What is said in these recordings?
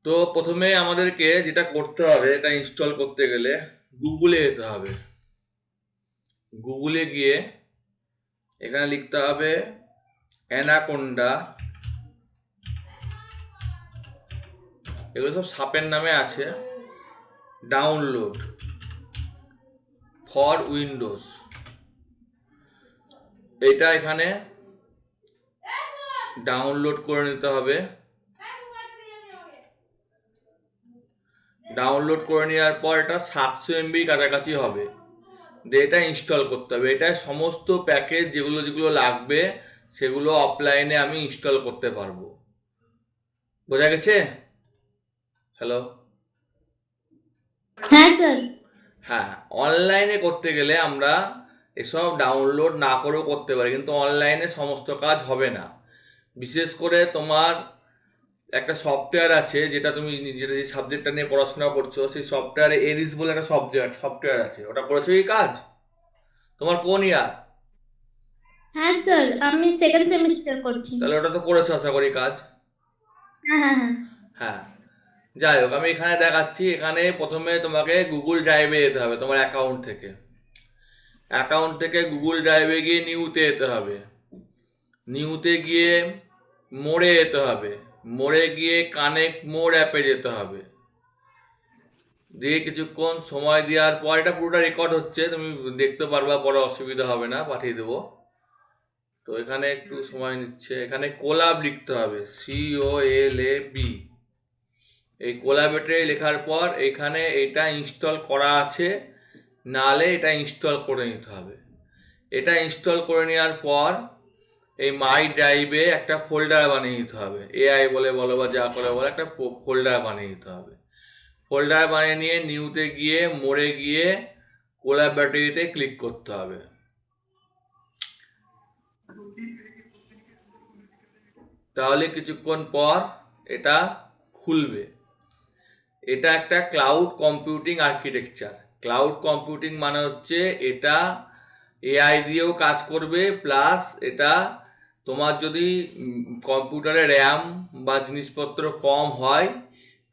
তো প্রথমে আমাদেরকে যেটা করতে হবে, এটা ইনস্টল করতে গেলে গুগলে যেতে হবে। গুগলে গিয়ে এখানে লিখতে হবে অ্যানাকোন্ডা। এগুলো সব সাপের নামে আছে। ডাউনলোড ফর উইন্ডোজ, এটা এখানে ডাউনলোড করে নিতে হবে। ডাউনলোড করে নেওয়ার পর এটা 700 MB কাছাকাছি হবে। এটা ইনস্টল করতে হবে। এটা সমস্ত প্যাকেজ যেগুলো যেগুলো লাগবে সেগুলো অফলাইনে আমি ইনস্টল করতে পারবো। বোঝা গেছে? হ্যালো? হ্যাঁ স্যার। হ্যাঁ, অনলাইনে করতে গেলে আমরা এসব ডাউনলোড না করেও করতে পারি, কিন্তু অনলাইনে সমস্ত কাজ হবে না। বিশেষ করে তোমার একটা সফটওয়্যার আছে, যেটা তুমি যেটা যে সাবজেক্টটা নিয়ে পড়াশোনা করছো, সেই সফটওয়্যারে এরিস বলে একটা সফটওয়্যার আছে। ওটা করেছো কি কাজ? তোমার কোন ইয়ার? হ্যাঁ স্যার, আমি সেকেন্ড সেমিস্টার করছি। তাহলে ওটা তো করেছো আশা করি কাজ। হ্যাঁ হ্যাঁ হ্যাঁ। হ্যাঁ, যাই হোক, আমি এখানে দেখাচ্ছি। এখানে প্রথমে তোমাকে গুগল ড্রাইভে যেতে হবে তোমার অ্যাকাউন্ট থেকে গুগল ড্রাইভে গিয়ে নিউতে যেতে হবে। নিউতে গিয়ে মোড়ে যেতে হবে। মোড়ে গিয়ে কানেক্ট মোর অ্যাপে যেতে হবে। দিয়ে কিছুক্ষণ সময় দেওয়ার পর, এটা পুরোটা রেকর্ড হচ্ছে, তুমি দেখতে পারবা, পরে অসুবিধা হবে না, পাঠিয়ে দেবো। তো এখানে একটু সময় নিচ্ছে। এখানে কোলাব লিখতে হবে, COLAB। এই কোলাবেটে লেখার পর এখানে এটা ইনস্টল করা আছে, নাহলে এটা ইনস্টল করে নিতে হবে। এটা ইনস্টল করে নেওয়ার পর এই মাই ড্রাইভে একটা ফোল্ডার বানিয়ে নিতে হবে। AI বলে বলো বা যা করে বলে, একটা ফোল্ডার বানিয়ে নিতে হবে। ফোল্ডার বানিয়ে নিয়ে নিউতে গিয়ে মোড়ে গিয়ে কোলাব ব্যাটারিতে ক্লিক করতে হবে। তাহলে কিছুক্ষণ পর এটা খুলবে। এটা একটা cloud computing architecture. Cloud computing মানে হচ্ছে এটা AI দিয়েও কাজ করবে, প্লাস এটা তোমার যদি কম্পিউটারে র্যাম বা জিনিসপত্র কম হয়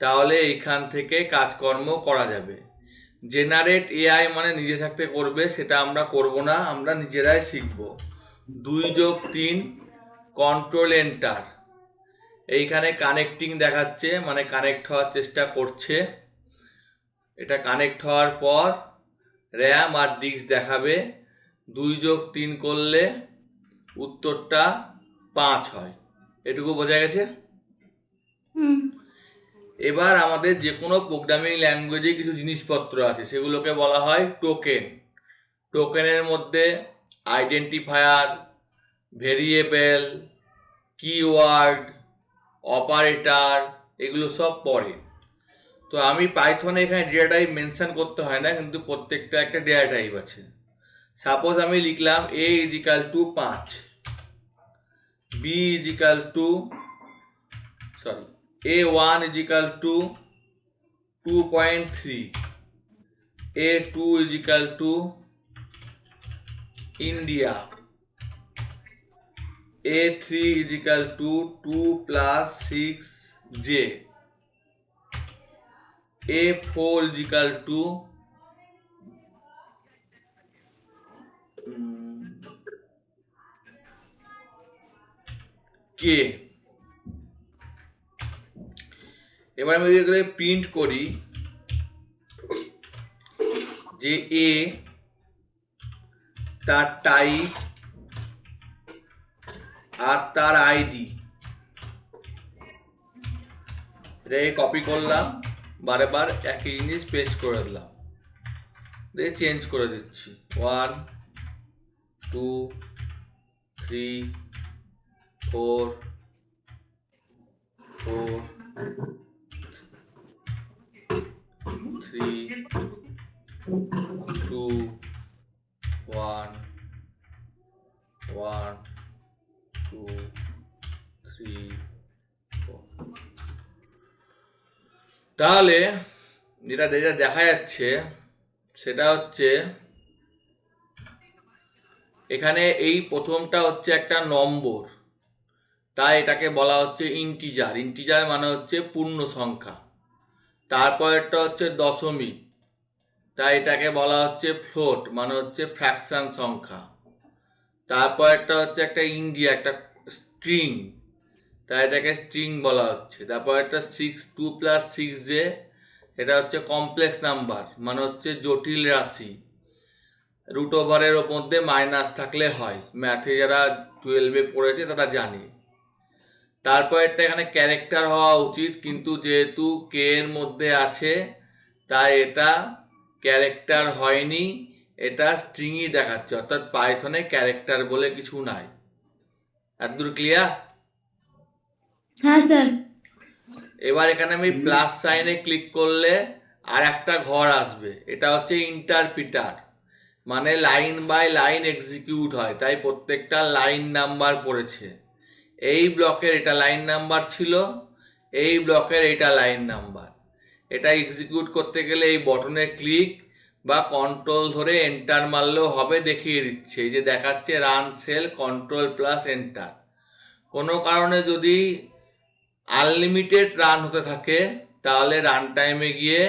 তাহলে এইখান থেকে কাজকর্ম করা যাবে। জেনারেট AI মানে নিজে থাকতে করবে, সেটা আমরা করব না, আমরা নিজেরাই শিখব। 2+3 কন্ট্রোল এন্টার। এইখানে কানেক্টিং দেখাচ্ছে, মানে কানেক্ট হওয়ার চেষ্টা করছে। এটা কানেক্ট হওয়ার পর র্যাম আর ডিস্ক দেখাবে। 2+3 করলে উত্তরটা 5 হয়। এটুকু বোঝা গেছে? হুম। এবার আমাদের যে কোনো প্রোগ্রামিং ল্যাঙ্গুয়েজে কিছু জিনিসপত্র আছে, সেগুলোকে বলা হয় টোকেন। টোকেনের মধ্যে আইডেন্টিফায়ার, ভেরিয়েবল, কিওয়ার্ড, অপারেটর, এগুলো সব পড়ে। তো আমি পাইথনে এখানে ডেটা টাইপ মেনশন করতে হয় না, কিন্তু প্রত্যেকটা একটা ডেটা টাইপ আছে। সাপোজ আমি লিখলাম A=5, A1=2.3, A2=India, A3=2+6J, A4=K, এবার আমি যদি প্রিন্ট করি যে A, তার টাইপ আর তার আইডি, এটাকে কপি করলাম, বারে বার একই জিনিস পেস্ট করে দিলাম, দিয়ে চেঞ্জ করে দিচ্ছি। 1 2 3 4 4 3 2 1 1 2 3 4। তাহলে যেটা যেটা দেখা যাচ্ছে সেটা হচ্ছে, এখানে এই প্রথমটা হচ্ছে একটা নম্বর, তাই এটাকে বলা হচ্ছে ইন্টিজার। ইন্টিজার মানে হচ্ছে পূর্ণ সংখ্যা। তারপরেরটা হচ্ছে দশমিক, তাই এটাকে বলা হচ্ছে ফ্লোট, মানে হচ্ছে ফ্র্যাকশন সংখ্যা। তারপরেরটা হচ্ছে একটা ইন্ডিয়া, একটা স্ট্রিং, তাই এটাকে স্ট্রিং বলা হচ্ছে। তারপর একটা 2+6 এটা হচ্ছে কমপ্লেক্স নাম্বার, মানে হচ্ছে জটিল রাশি। রুট ওভারের মধ্যে মাইনাস থাকলে হয়, ম্যাথে যারা 12-এ পড়েছে তারা জানে। তারপর একটা এখানে ক্যারেক্টার হওয়া উচিত, কিন্তু যেহেতু কে এর মধ্যে আছে তাই এটা ক্যারেক্টার হয়নি, এটা স্ট্রিংই দেখাচ্ছে, অর্থাৎ পাইথনে ক্যারেক্টার বলে কিছু নাই। এতদূর ক্লিয়ার? হ্যাঁ স্যার। এবার এখানে আমি প্লাস সাইনে ক্লিক করলে আর একটা ঘর আসবে, এটা হচ্ছে ইন্টারপ্রিটার, মানে লাইন বাই লাইন এক্সিকিউট হয়, তাই প্রত্যেকটা লাইন নাম্বার পড়েছে। এই ব্লকের এটা লাইন নাম্বার ছিল, এই ব্লকের এটা লাইন নাম্বার। এটা এক্সিকিউট করতে গেলে এই বটনে ক্লিক বা কন্ট্রোল ধরে এন্টার মারলেও হবে, দেখিয়ে দিচ্ছে, এই যে দেখাচ্ছে run cell control plus enter. কোনো কারণে যদি আনলিমিটেড রান হতে থাকে তাহলে রান টাইমে গিয়ে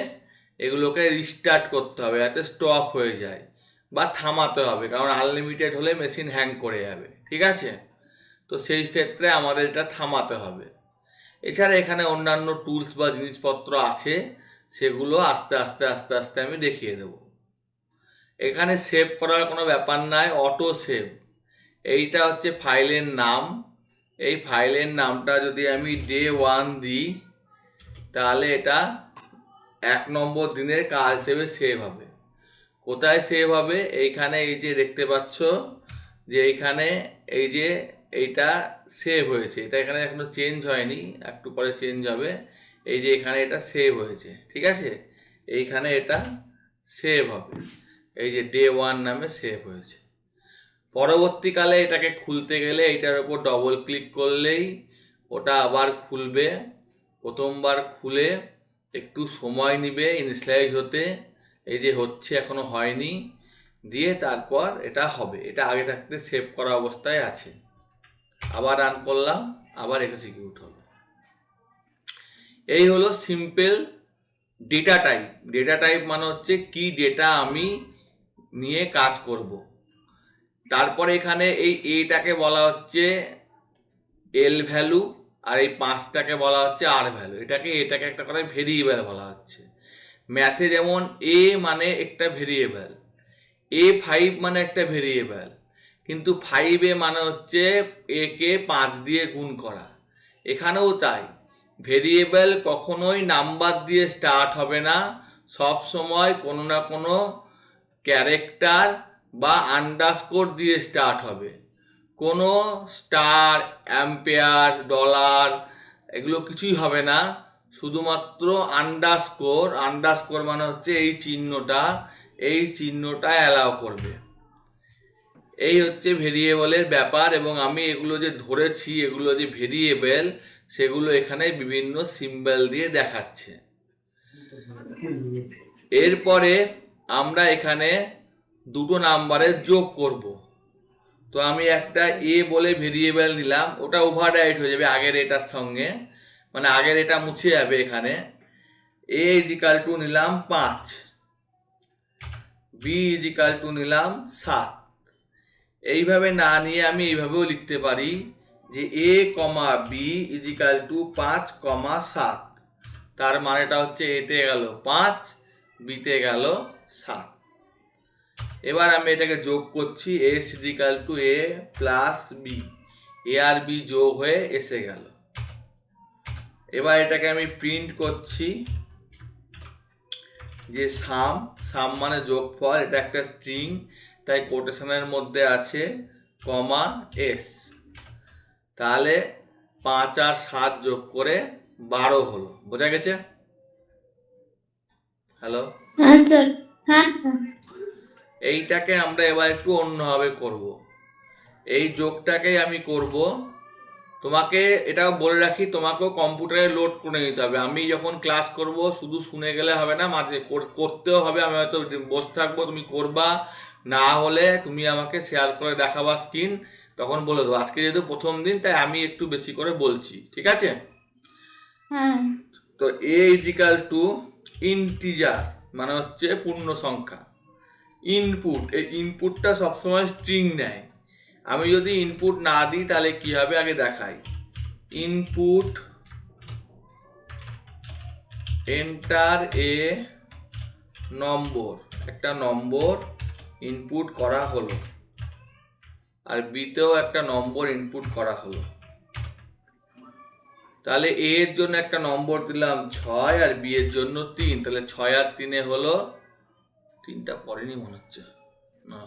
এগুলোকে রিস্টার্ট করতে হবে, যাতে স্টপ হয়ে যায়, বা থামাতে হবে, কারণ আনলিমিটেড হলে মেশিন হ্যাং করে যাবে। ঠিক আছে, তো সেই ক্ষেত্রে আমাদের এটা থামাতে হবে। এছাড়া এখানে অন্যান্য টুলস বা জিনিসপত্র আছে, সেগুলো আস্তে আস্তে আস্তে আস্তে আমি দেখিয়ে দেব। এখানে সেভ করার কোনো ব্যাপার নাই, অটো সেভ। এইটা হচ্ছে ফাইলের নাম, এই ফাইলের নামটা যদি আমি ডে 1 দিই তাহলে এটা 1 নম্বর দিনের কাজ হিসেবে সেভ হবে। কোথায় সেভ হবে? এইখানে এই যে দেখতে পাচ্ছ যে এইখানে এই যে এইটা সেভ হয়েছে, এটা এখানে এখনো চেঞ্জ হয়নি, একটু পরে চেঞ্জ হবে। এই যে এখানে এটা সেভ হয়েছে, ঠিক আছে, এইখানে এটা সেভ হবে, এই যে ডে 1 নামে সেভ হয়েছে। পরবর্তীকালে এটাকে খুলতে গেলে এইটার উপর ডবল ক্লিক করলেই ওটা আবার খুলবে। প্রথমবার খুলে একটু সময় নিবে ইনিশিয়ালাইজ হতে, এই যে হচ্ছে, এখনো হয়নি, দিয়ে তারপর এটা হবে। এটা আগে থাকতে সেভ করা অবস্থায় আছে। আবার রান করলাম, আবার এক্সিকিউট হবে। এই হলো simple data type. Data type মানে হচ্ছে কি ডেটা আমি নিয়ে কাজ করব। তারপরে এখানে এই এটাকে বলা হচ্ছে এল ভ্যালু, আর এই 5টাকে বলা হচ্ছে আর ভ্যালু। এটাকে একটা করে ভেরিয়েবল বলা হচ্ছে। ম্যাথে যেমন এ মানে একটা ভেরিয়েবল, A5 মানে একটা ভেরিয়েবল, কিন্তু 5A মানে হচ্ছে এ কে 5 দিয়ে গুণ করা। এখানেও তাই, ভেরিয়েবল কখনোই নাম্বার দিয়ে স্টার্ট হবে না, সব সময় কোনো না কোনো ক্যারেক্টার বা আন্ডারস্কোর দিয়ে স্টার্ট হবে। কোনো স্টার, অ্যাম্পেয়ার, ডলার এগুলো কিছুই হবে না, শুধুমাত্র আন্ডারস্কোর। আন্ডারস্কোর মানে হচ্ছে এই চিহ্নটা অ্যালাউ করবে। এই হচ্ছে ভেরিয়েবলের ব্যাপার, এবং আমি এগুলো যে ধরেছি, এগুলো যে ভেরিয়েবল, সেগুলো এখানে বিভিন্ন সিম্বল দিয়ে দেখাচ্ছে। এরপরে আমরা এখানে দুটো নাম্বারের যোগ করব। তো আমি একটা এ বলে ভেরিয়েবল নিলাম, ওটা ওভাররাইট হয়ে যাবে আগের এটার সঙ্গে, মানে আগের এটা মুছে যাবে। এখানে এ ইজিক্যাল টু নিলাম 5, বি ইজিক্যাল টু নিলাম 7। এইভাবে না নিয়ে আমি এইভাবেও লিখতে পারি যে এ কমা বি ইজিক্যাল টু 5, 7। তার মানেটা হচ্ছে এতে গেল 5, বিতে গেল 7। এবার আমি এটাকে যোগ করছি, এস ইজিক্যাল টু এ প্লাস বি, এ আর বি যোগ হয়ে এসে গেল। এবার এটাকে আমি প্রিন্ট করছি যে সাম মানে যোগফল, এটা একটা স্ট্রিং, তাই কোটেশনের মধ্যে আছে কমা এস। তাহলে 5 আর 7 যোগ করে 12 হলো। বোঝা গেছে? হ্যালো? হ্যাঁ স্যার। হ্যাঁ। এইটাকে আমরা এবার একটু অন্যভাবে করব। এই যোগটাকেই আমি করব। তোমাকে এটাও বলে রাখি, তোমাকেও কম্পিউটারে লোড করে নিতে হবে। আমি যখন ক্লাস করব শুধু শুনে গেলে হবে না, মাঝে করতেও হবে। আমি হয়তো বসে থাকবো, তুমি করবা, না হলে তুমি আমাকে শেয়ার করে দেখাবা স্ক্রিন, তখন বলে দেবো। আজকে যেহেতু প্রথম দিন তাই আমি একটু বেশি করে বলছি, ঠিক আছে? হ্যাঁ। তো এ ইজিক্যাল টু ইন্টিজার মানে হচ্ছে পূর্ণ সংখ্যা। ইনপুট, এই ইনপুটটা সবসময় স্ট্রিং নেয়। আমি যদি ইনপুট না দিই তাহলে কি হবে আগে দেখাই। ইনপুট এন্টার এ নম্বর, একটা নম্বর ইনপুট করা হলো, আর বিতেও একটা নম্বর ইনপুট করা হলো। তাহলে এ এর জন্য একটা নম্বর দিলাম 6 আর বি এর জন্য 3, তাহলে 6 আর 3 হলো, 3টা পড়েনি মনে হচ্ছে না,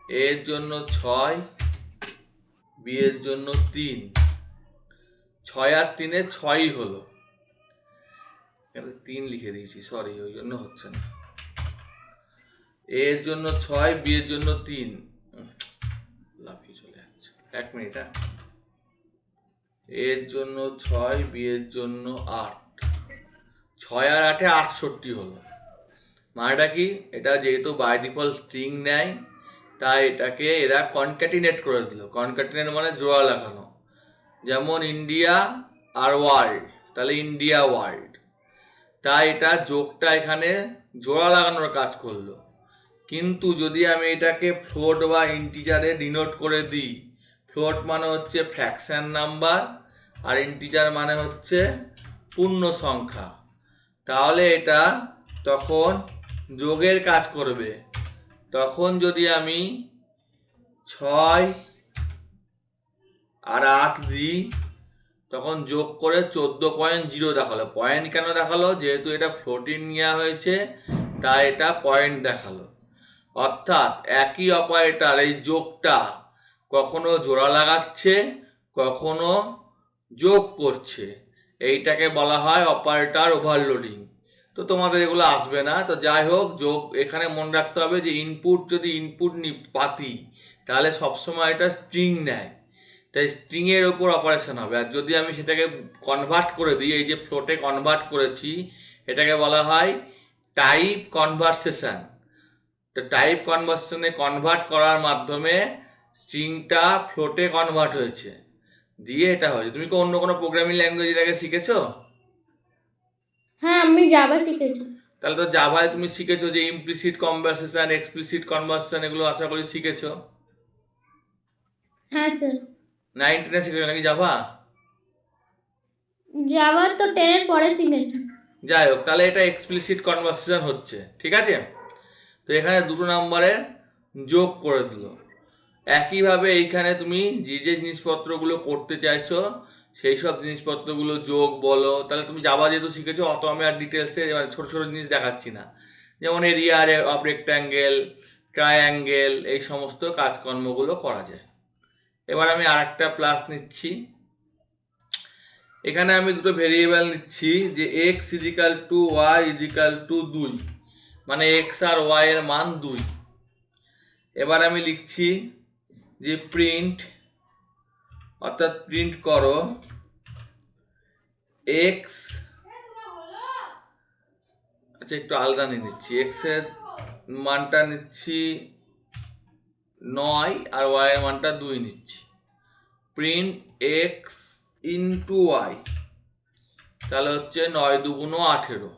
এ এর জন্য 6, বি এর জন্য 3, 6 আর 3 6ই হলো। 3 লিখে দিয়েছি, সরি, ওই জন্য হচ্ছে না। এ এর জন্য 6, বি এর জন্য 3, লাফিয়ে চলে যাচ্ছে, 1 মিনিট। এর জন্য 6, বি এর জন্য 8, 6 আর 8 68 হলো। মানেটা কি, এটা যেহেতু বাই ডিফল্ট স্ট্রিং নেয় তাই এটাকে এরা কনক্যাটিনেট করে দিল। কনক্যাটিনেট মানে জোড়া লাগানো, যেমন ইন্ডিয়া আর ওয়ার্ল্ড, তাহলে ইন্ডিয়া ওয়ার্ল্ড, তাই এটা যোগটা এখানে জোড়া লাগানোর কাজ করলো। কিন্তু যদি আমি এটাকে ফ্লোট বা ইন্টিজারে ডিনোট করে দিই, ফ্লোট মানে হচ্ছে ফ্র্যাকশন নাম্বার আর ইন্টিজার মানে হচ্ছে পূর্ণ সংখ্যা, তাহলে এটা তখন যোগের কাজ করবে। তখন যদি আমি 6 আর 8 দিই তখন যোগ করে 14.0 দেখালো। পয়েন্ট কেন দেখালো? যেহেতু এটা ফ্লোটিং নেওয়া হয়েছে তাই এটা পয়েন্ট দেখালো। অর্থাৎ একই অপারেটর এই যোগটা কখনো জোড়া লাগাচ্ছে, কখনো যোগ করছে, এইটাকে বলা হয় অপারেটর ওভারলোডিং। তো তোমাদের এগুলো আসবে না, তো যাই হোক, যোগ এখানে মনে রাখতে হবে যে ইনপুট যদি ইনপুট পাতি তাহলে সবসময় এটা স্ট্রিং নেয়, তাই স্ট্রিং এর উপর অপারেশন হবে। আর যদি আমি সেটাকে কনভার্ট করে দিই, এই যে ফ্লোটে কনভার্ট করেছি, এটাকে বলা হয় টাইপ কনভার্সেশন। তো টাইপ কনভার্সনে কনভার্ট করার মাধ্যমে স্ট্রিংটা ফ্লোটে কনভার্ট হয়েছে, দিয়ে এটা হয়েছে। তুমি কি অন্য কোনো প্রোগ্রামিং ল্যাঙ্গুয়েজ এর আগে শিখেছো? হ্যাঁ, আমি জাভা শিখেছি। তাহলে তো জাভায় তুমি শিখেছো যে ইমপ্লিসিট কনভার্সেশন, এক্সপ্লিসিট কনভার্সেশন, এগুলো আশা করি শিখেছো। হ্যাঁ স্যার। 9, 10 শিখেছো নাকি জাভা? জাভা তো 10 এর পরে শিখেছি। যাই হোক, তাহলে এটা এক্সপ্লিসিট কনভার্সেশন হচ্ছে, ঠিক আছে। তো এখানে 2 নম্বরে যোগ করে দিল। একইভাবে এইখানে তুমি যে যে জিনিসপত্রগুলো করতে চাইছো সেই সব জিনিসপত্রগুলো যোগ বলো। তাহলে তুমি জাভা যেহেতু শিখেছো, অত আমি আর ডিটেলসে মানে ছোটো ছোটো জিনিস দেখাচ্ছি না, যেমন এরিয়া অফ রেক্ট্যাঙ্গেল, ট্রায়াঙ্গেল, এই সমস্ত কাজকর্মগুলো করা যায়। এবার আমি আর একটা প্লাস নিচ্ছি। এখানে আমি দুটো ভেরিয়েবল নিচ্ছি, যে x is equal to y is equal to 2, মানে এক্স আর ওয়াই এর মান 2। এবার আমি লিখছি যে প্রিন্ট, অর্থাৎ প্রিন্ট করো এক্স, আচ্ছা একটু আলাদা নিয়ে নিচ্ছি, এক্স এর মানটা নিচ্ছি 9 আর ওয়াই এর মানটা 2 নিচ্ছি। প্রিন্ট এক্স ইন্টু ওয়াই, তাহলে হচ্ছে 9 2 18।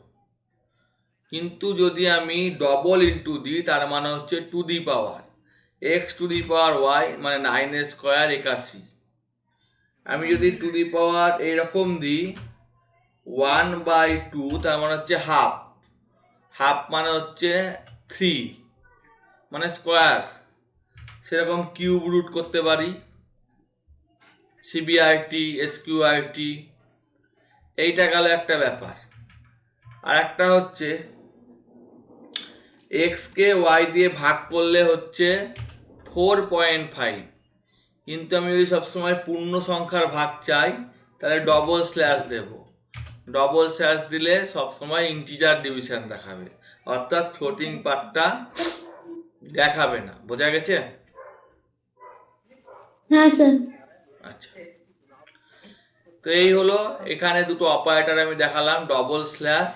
কিন্তু যদি আমি ডবল ইন্টু দিই তার মানে হচ্ছে to the power x to the power y, মানে 9 স্কোয়ার 81। আমি যদি টু দি পাওয়ার এইরকম দিই 1/2, তার মানে হচ্ছে হাফ, হাফ মানে হচ্ছে 3, মানে স্কোয়ার, সেরকম কিউব রুট করতে পারি, সিবিআরটি, এসকিউআরটি, এইটা গেল একটা ব্যাপার। আর একটা হচ্ছে এক্স কে ওয়াই দিয়ে ভাগ করলে হচ্ছে 4.5, কিন্তু আমি যদি সবসময় পূর্ণ সংখ্যার ভাগ চাই তাহলে ডবল স্ল্যাশ দেব। ডবল স্ল্যাশ দিলে সবসময় ইন্টিজার ডিভিশন দেখাবে, অর্থাৎ ফ্লোটিং পার্টটা দেখাবে না। বোঝা গেছে? হ্যাঁ স্যার। আচ্ছা, তো এই হলো, এখানে দুটো অপারেটর আমি দেখালাম, ডবল স্ল্যাশ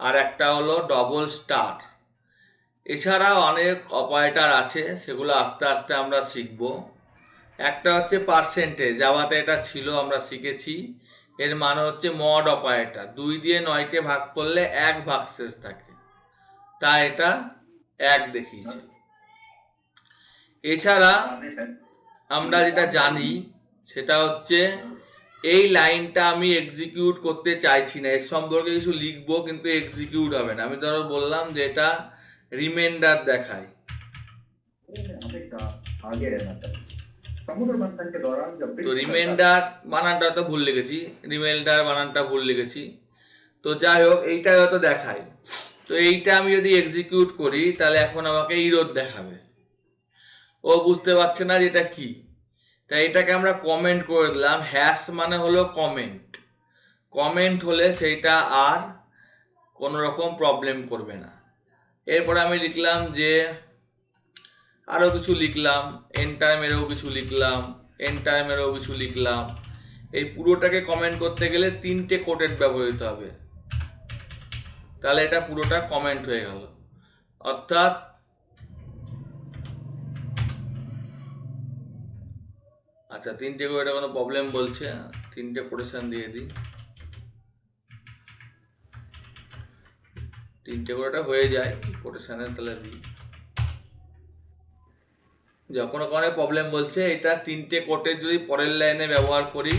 আর একটা হলো ডবল স্টার। এছাড়াও অনেক অপারেটর আছে, সেগুলো আস্তে আস্তে আমরা শিখব। একটা হচ্ছে পার্সেন্টেজ, জাভাতে এটা ছিল, আমরা শিখেছি। এর মানে হচ্ছে মড অপারেটর, 2 দিয়ে 9কে ভাগ করলে 1 ভাগশেষ থাকে, তাই এটা 1 দেখিয়েছে। এছাড়া আমরা যেটা জানি সেটা হচ্ছে এই লাইনটা আমি এক্সিকিউট করতে চাইছি না, এর সম্পর্কে কিছু লিখবো কিন্তু এক্সিকিউট হবে না। আমি ধরো বললাম যে এটা রিমাইন্ডার দেখায়, তো রিমাইন্ডার বানানটা তো ভুল লিখেছি, রিমাইন্ডার বানানটা ভুল লিখেছি, তো যাই হোক এইটা হয়তো দেখায়। তো এইটা আমি যদি এক্সিকিউট করি তাহলে এখন আমাকে ইরোর দেখাবে, ও বুঝতে পারছে না যে এটা কি, তাই এটাকে আমরা কমেন্ট করে দিলাম। হ্যাশ মানে হলো কমেন্ট, কমেন্ট হলে সেইটা আর কোনো রকম প্রবলেম করবে না। এরপরে আমি লিখলাম যে আরও কিছু লিখলাম, এন্টার মেরেও কিছু লিখলাম, এন্টার মেরেও কিছু লিখলাম। এই পুরোটাকে কমেন্ট করতে গেলে 3টে কোটেড ব্যবহৃত হবে, তাহলে এটা পুরোটা কমেন্ট হয়ে গেল। অর্থাৎ আচ্ছা 3টে করে এটা কোনো প্রবলেম বলছে, 3টে কোটেশন দিয়ে দিই, 3টে করে এটা হয়ে যায় কোটেশনের, তাহলে দিই। যখন ওখানে প্রবলেম বলছে এটা 3টে কোটের যদি পরের লাইনে ব্যবহার করি,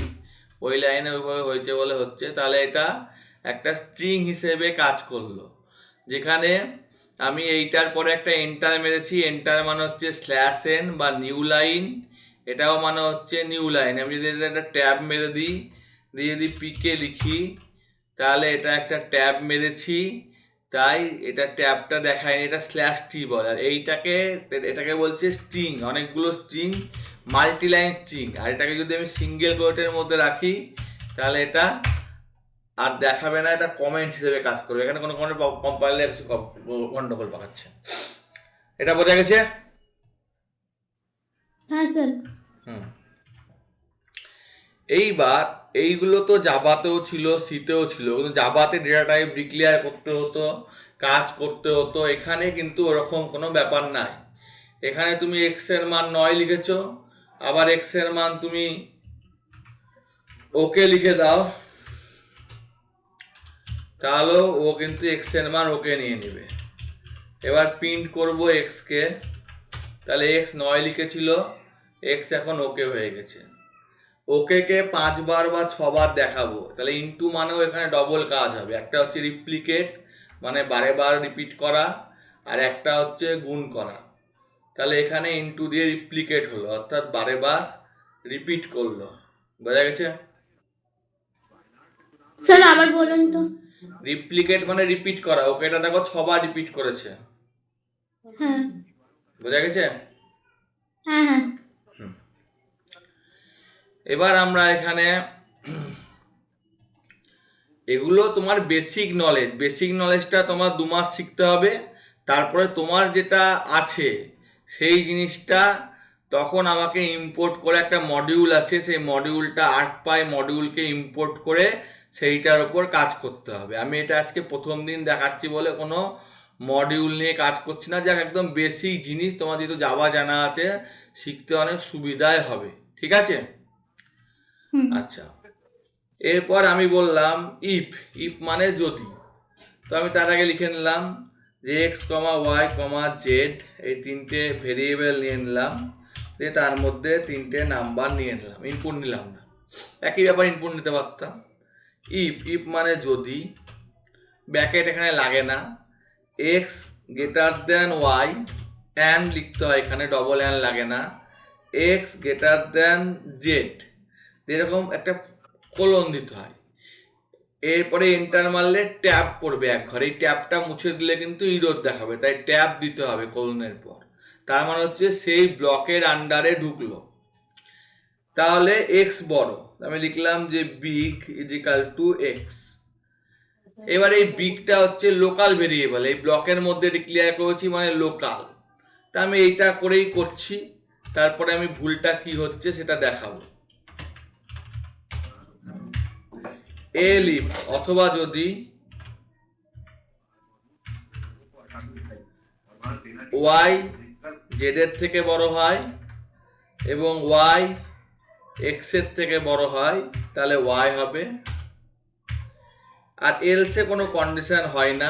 ওই লাইনে ওইভাবে হয়েছে বলে হচ্ছে, তাহলে এটা একটা স্ট্রিং হিসেবে কাজ করলো। যেখানে আমি এইটার পরে একটা এন্টার মেরেছি, এন্টার মানে হচ্ছে /n বা নিউ লাইন, এটাও মানে হচ্ছে নিউ লাইন। আমি যদি এটা একটা ট্যাব মেরে দিই, দিয়ে যদি পিকে লিখি তাহলে এটা একটা ট্যাব মেরেছি, তাই এটা ট্যাবটা দেখায়নি, এটা /t বলে। আর এটাকে বলছে স্ট্রিং, অনেকগুলো স্ট্রিং, মাল্টি লাইন স্ট্রিং। আর এটাকে যদি আমি সিঙ্গেল কোটের মধ্যে রাখি তাহলে এটা আর দেখাবে না, এটা কমেন্ট হিসেবে কাজ করবে। এখানে কোনো কম্পাইলার কিছু গন্ডগোল পাকাচ্ছে। এটা বোঝা গেছে? হ্যাঁ স্যার। এইবার এইগুলো তো জাভাতেও ছিল, সিতেও ছিল, কিন্তু জাভাতে ডেটা টাইপ ডিক্লেয়ার করতে হতো, কাজ করতে হতো। এখানে কিন্তু ওরকম কোনো ব্যাপার নাই। এখানে তুমি এক্স এর মান 9 লিখেছো, আবার এক্স এর মান তুমি ওকে লিখে দাও, তাহলেও ও কিন্তু এক্স এর মান ওকে নিয়ে নেবে। এবার প্রিন্ট করব এক্স কে, তাহলে এক্স 9 লিখেছিল, এক্স এখন ওকে হয়ে গেছে। ওকে কে 5 বার বা 6 বার দেখাবো, তাহলে ইনটু মানেও এখানে ডবল কাজ হবে। একটা হচ্ছে রিপ্লিকেট মানে বারে বার রিপিট করা, আর একটা হচ্ছে গুণ করা। তাহলে এখানে ইনটু দিয়ে রিপ্লিকেট হলো, অর্থাৎ বারে বার রিপিট করলো। বোঝা গেছে? স্যার আবার বলুন তো। রিপ্লিকেট মানে রিপিট করা, ওকে এটা দেখো 6 বার রিপিট করেছে। হ্যাঁ বোঝা গেছে? হ্যাঁ হ্যাঁ। এবার আমরা এখানে এগুলো তোমার বেসিক নলেজ, বেসিক নলেজটা তোমার 2 মাস শিখতে হবে। তারপরে তোমার যেটা আছে সেই জিনিসটা তখন আমাকে ইম্পোর্ট করে, একটা মডিউল আছে সেই মডিউলটা ArcPy মডিউলকে ইম্পোর্ট করে সেইটার উপর কাজ করতে হবে। আমি এটা আজকে প্রথম দিন দেখাচ্ছি বলে কোনো মডিউল নিয়ে কাজ করছি না, যাক একদম বেসিক জিনিস, তোমার যেহেতু জাভা জানা আছে শিখতে অনেক সুবিধাই হবে। ঠিক আছে? আচ্ছা, এরপর আমি বললাম ইফ, ইফ মানে যদি। তো আমি তার আগে লিখে নিলাম যে এক্স কমা ওয়াই কমা জেড, এই 3টে ভেরিয়েবল নিয়ে নিলাম, দিয়ে তার মধ্যে 3টে নাম্বার নিয়ে নিলাম, ইনপুট নিলাম না, একই ব্যাপার ইনপুট নিতে পারতাম। ইফ, ইফ মানে যদি, ব্যাকেট এখানে লাগে না, x greater than y, and লিখতে হয় এখানে, ডবল অ্যান্ড লাগে না, এক্স গ্রেটার দেন জেড, এরকম একটা কোলন দিতে হয়। এরপরে এন্টার মারলে ট্যাব পড়বে এক ঘরে, এই ট্যাবটা মুছে দিলে কিন্তু ইরর দেখাবে, তাই ট্যাব দিতে হবে কোলনের পর। তার মানে হচ্ছে সেই ব্লকের আন্ডারে ঢুকলো। তাহলে এক্স বড়, আমি লিখলাম যে big is equal to x. এবার এই বিগটা হচ্ছে লোকাল ভেরিয়েবল, এই ব্লকের মধ্যে ডিক্লেয়ার করেছি মানে লোকাল, তা আমি এইটা করেই করছি। তারপরে আমি ভুলটা কি হচ্ছে সেটা দেখাবো। এলিফ অথবা যদি ওয়াই জেড এর থেকে বড় হয় এবং ওয়াই এক্স এর থেকে বড় হয়, তাহলে ওয়াই হবে। আর এলসে কোনো কন্ডিশন হয় না,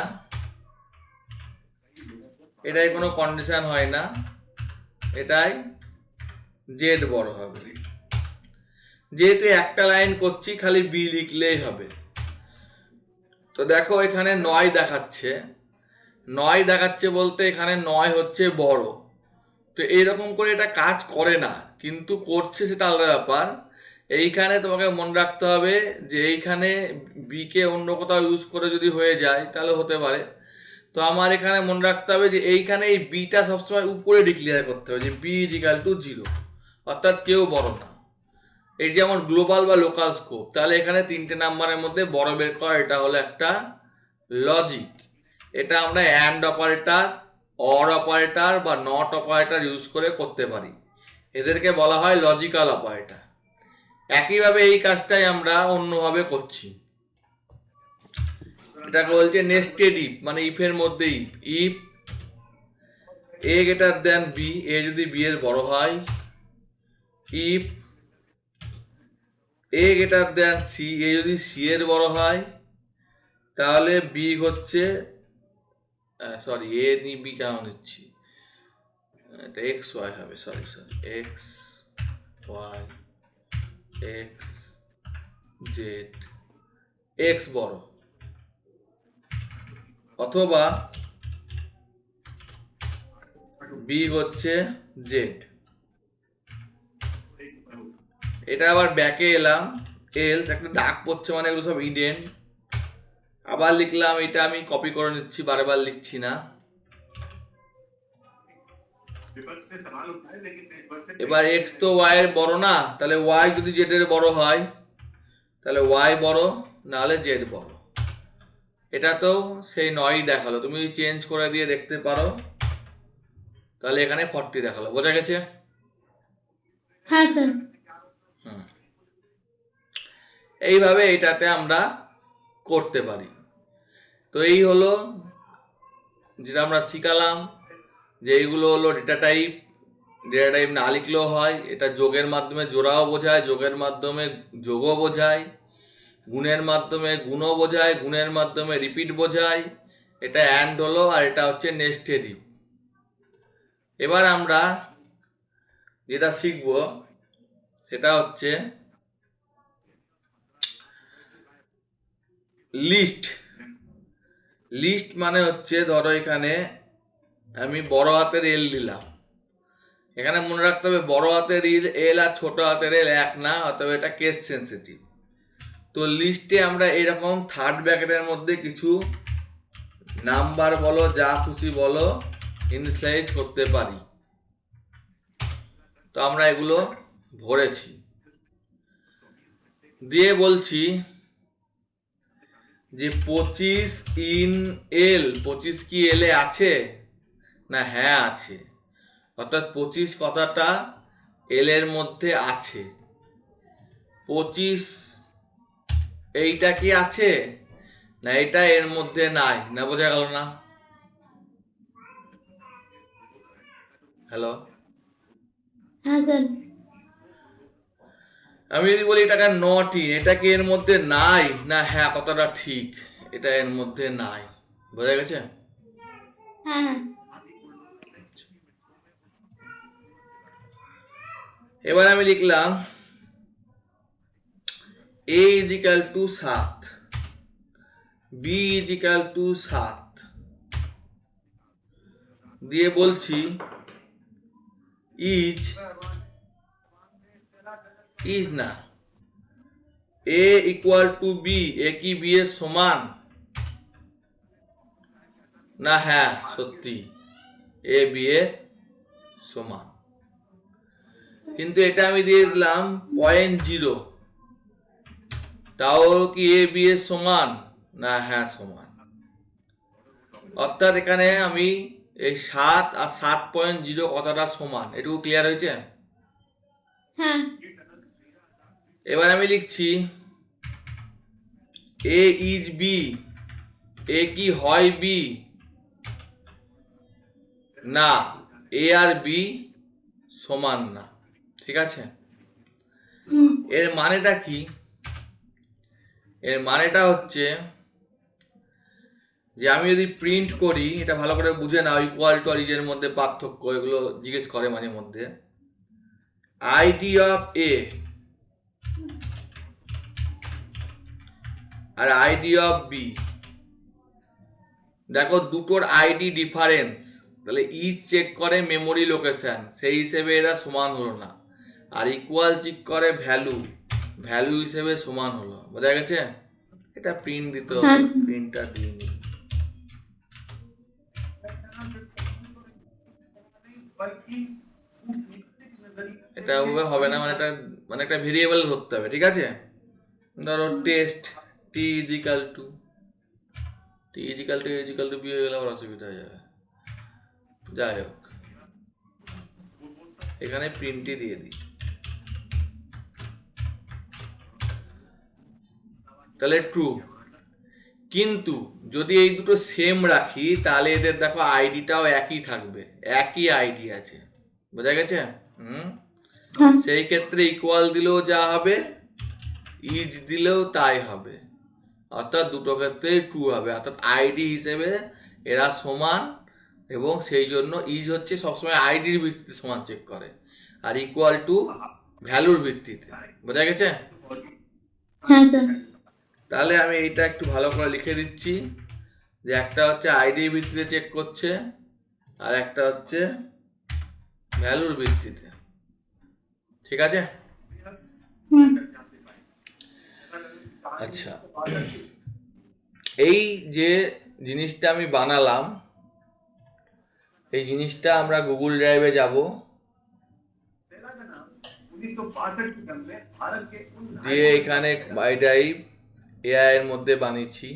এটাই কোনো কন্ডিশন হয় না, এটাই জেড বড় হবে। যেহেতু একটা লাইন করছি খালি বি লিখলেই হবে। তো দেখো এখানে 9 দেখাচ্ছে, 9 দেখাচ্ছে বলতে এখানে 9 হচ্ছে বড়। তো এইরকম করে এটা কাজ করে না, কিন্তু করছে সেটা আলাদা ব্যাপার। এইখানে তোমাকে মনে রাখতে হবে যে এইখানে বি কে অন্য কোথাও ইউজ করে যদি হয়ে যায় তাহলে হতে পারে। তো আমার এখানে মনে রাখতে হবে যে এইখানে এই বিটা সবসময় উপরে ডিক্লেয়ার করতে হবে যে বি ইজিক্যাল টু 0, অর্থাৎ কেউ বড় না। এই যেমন গ্লোবাল বা লোকাল স্কোপ, তাহলে এখানে 3টে নাম্বারের মধ্যে বড় বের করা, এটা হলো একটা লজিক। এটা আমরা অ্যান্ড অপারেটর, অর অপারেটর বা নট অপারেটর ইউজ করে করতে পারি, এদেরকে বলা হয় লজিক্যাল অপারেটর। একইভাবে এই কাজটাই আমরা অন্যভাবে করছি, এটাকে বলছে নেস্টেড ইফ, মানে ইফের মধ্যে if. If A greater than B, A যদি বি এর বড় হয়। If A greater than C, A যদি সি এর বড় হয়, তাহলে বি হচ্ছে, সরি এ নি বি কেন নিচ্ছি, এটা এক্স ওয়াই হবে, sorry x y x z, x বড়, অথবা বি হচ্ছে জেড। এটা আবার ব্যাকে এলাম, এলস একটা দাগ পড়ছে মানে এগুলো সব ইডেন। আবার লিখলাম, এটা আমি কপি করে নিচ্ছি, বারবার লিখছি না। এবার এক্স তো ওয়াই এর বড় না, তাহলে ওয়াই যদি জেড এর বড় হয় তাহলে ওয়াই বড়, নাহলে জেড বড়। এটা তো সেই 9 দেখালো, তুমি চেঞ্জ করে দিয়ে দেখতে পারো, তাহলে এখানে 40 দেখালো। বোঝা গেছে? হ্যাঁ স্যার। এইভাবে এটাতে আমরা করতে পারি। তো এই হলো যেটা আমরা শিখালাম, যে এইগুলো হলো ডেটা টাইপ। ডেটা টাইপ না লিখলেও হয়, এটা যোগের মাধ্যমে জোড়াও বোঝায়, যোগের মাধ্যমে যোগও বোঝায়, গুণের মাধ্যমে গুণও বোঝায়, গুণের মাধ্যমে রিপিট বোঝায়। এটা অ্যান্ড হলো, আর এটা হচ্ছে নেস্টেড ইফ। এবার আমরা যেটা শিখব সেটা হচ্ছে লিস্ট। লিস্ট মানে হচ্ছে, ধরো এখানে আমি বড় হাতের এল দিলাম, এখানে মনে রাখতে হবে বড় হাতের এল আর ছোট হাতের এল এক না, অথবা এটা কেস সেন্সিটিভ। তো লিস্টে আমরা এরকম থার্ড ব্র্যাকেটের মধ্যে কিছু নাম্বার বলো, যা খুশি বলো, ইনিশিয়ালাইজ করতে পারি। তো আমরা এগুলো ভরেছি, দিয়ে বলছি যে 25 ইন এল, 25 কি এলে আছে না? হ্যাঁ আছে, অর্থাৎ 25 কথাটা এল এর মধ্যে আছে। 25 এইটা কি আছে না, এটা এর মধ্যে নাই, না বোঝা গেল না? হ্যালো, হ্যাঁ স্যার। আমি যদি বলি এটাকে নট ইন, এটা কি এর মধ্যে নাই না? হ্যাঁ কথাটা ঠিক, এটা এর মধ্যে নাই। বোঝা গেছে? হ্যাঁ। এবার আমি লিখলাম a is equal to 7, b is equal to 7, দিয়ে বলছি ইজ না, a ইকুয়াল টু বি, এ কি বি এর সমান না? হ্যাঁ সত্যি, এ বি এর সমান। কিন্তু এটা আমি দিয়ে দিলাম 0.0, তাও কি এ বি এর সমান না? হ্যাঁ সমান। অর্থাৎ এখানে আমি এই 7 আর 7.0 কথাটা সমান, এটুকু ক্লিয়ার হয়েছে? হ্যাঁ। এবার আমি লিখছি এ ইজ বি, এ কি হয় বি না, এ আর বি সমান না। ঠিক আছে, এর মানেটা কি? এর মানেটা হচ্ছে যে আমি যদি প্রিন্ট করি, এটা ভালো করে বুঝে নাও, ইকুয়াল টু আর ইজের মধ্যে পার্থক্য, এগুলো জিজ্ঞেস করে মাঝে মধ্যে। আইডি অফ এ আর আইডি অফ বি, দেখো দুটোর আইডি ডিফারেন্স, তাহলে ইচ চেক করে মেমোরি লোকেশন, সেই হিসেবে এরা সমান হলো না। আর ইকুয়াল চেক করে ভ্যালু, ভ্যালু হিসেবে সমান হলো। বোঝা গেছে? এটা প্রিন্ট দিতে হবে, হ্যাঁ প্রিন্টটা দিইনি। এটা ওভাবে হবে না, মানে একটা ভেরিয়েবল ধরতে হবে, ঠিক আছে? ধরো টেস্ট টি ইজিক্যাল টু বি হয়ে গেলে আবার অসুবিধা হয়ে যাবে। যাই হোক, এখানে প্রিন্টই দিয়ে দিই। তাহলে ট্রু। কিন্তু যদি এই দুটো সেম রাখি, তাহলে এদের দেখো আইডিটাও একই থাকবে, একই আইডি আছে। বোঝা গেছে? হ্যাঁ সেই ক্ষেত্রে ইকুয়াল দিলেও যা হবে, ইজ দিলেও তাই হবে। অর্থাৎ দুটো ক্ষেত্রেই ট্রু হবে, অর্থাৎ আইডি হিসেবে এরা সমান, এবং সেই জন্য ইজ হচ্ছে সবসময় আইডির ভিত্তিতে সমান চেক করে, আর ইকুয়াল টু ভ্যালুর ভিত্তিতে। বোঝা গেছে? হ্যাঁ স্যার। তাহলে আমি এইটা একটু ভালো করে লিখে দিচ্ছি, যে একটা হচ্ছে আইডির ভিত্তিতে চেক করছে, আর একটা হচ্ছে ভ্যালুর ভিত্তিতে। ঠিক আছে? হুম আচ্ছা, এই যে জিনিসটা আমি বানালাম, এই জিনিসটা আমরা গুগল ড্রাইভে যাব, দিয়ে এখানে মাই ড্রাইভ এআই এর মধ্যে বানিয়েছি।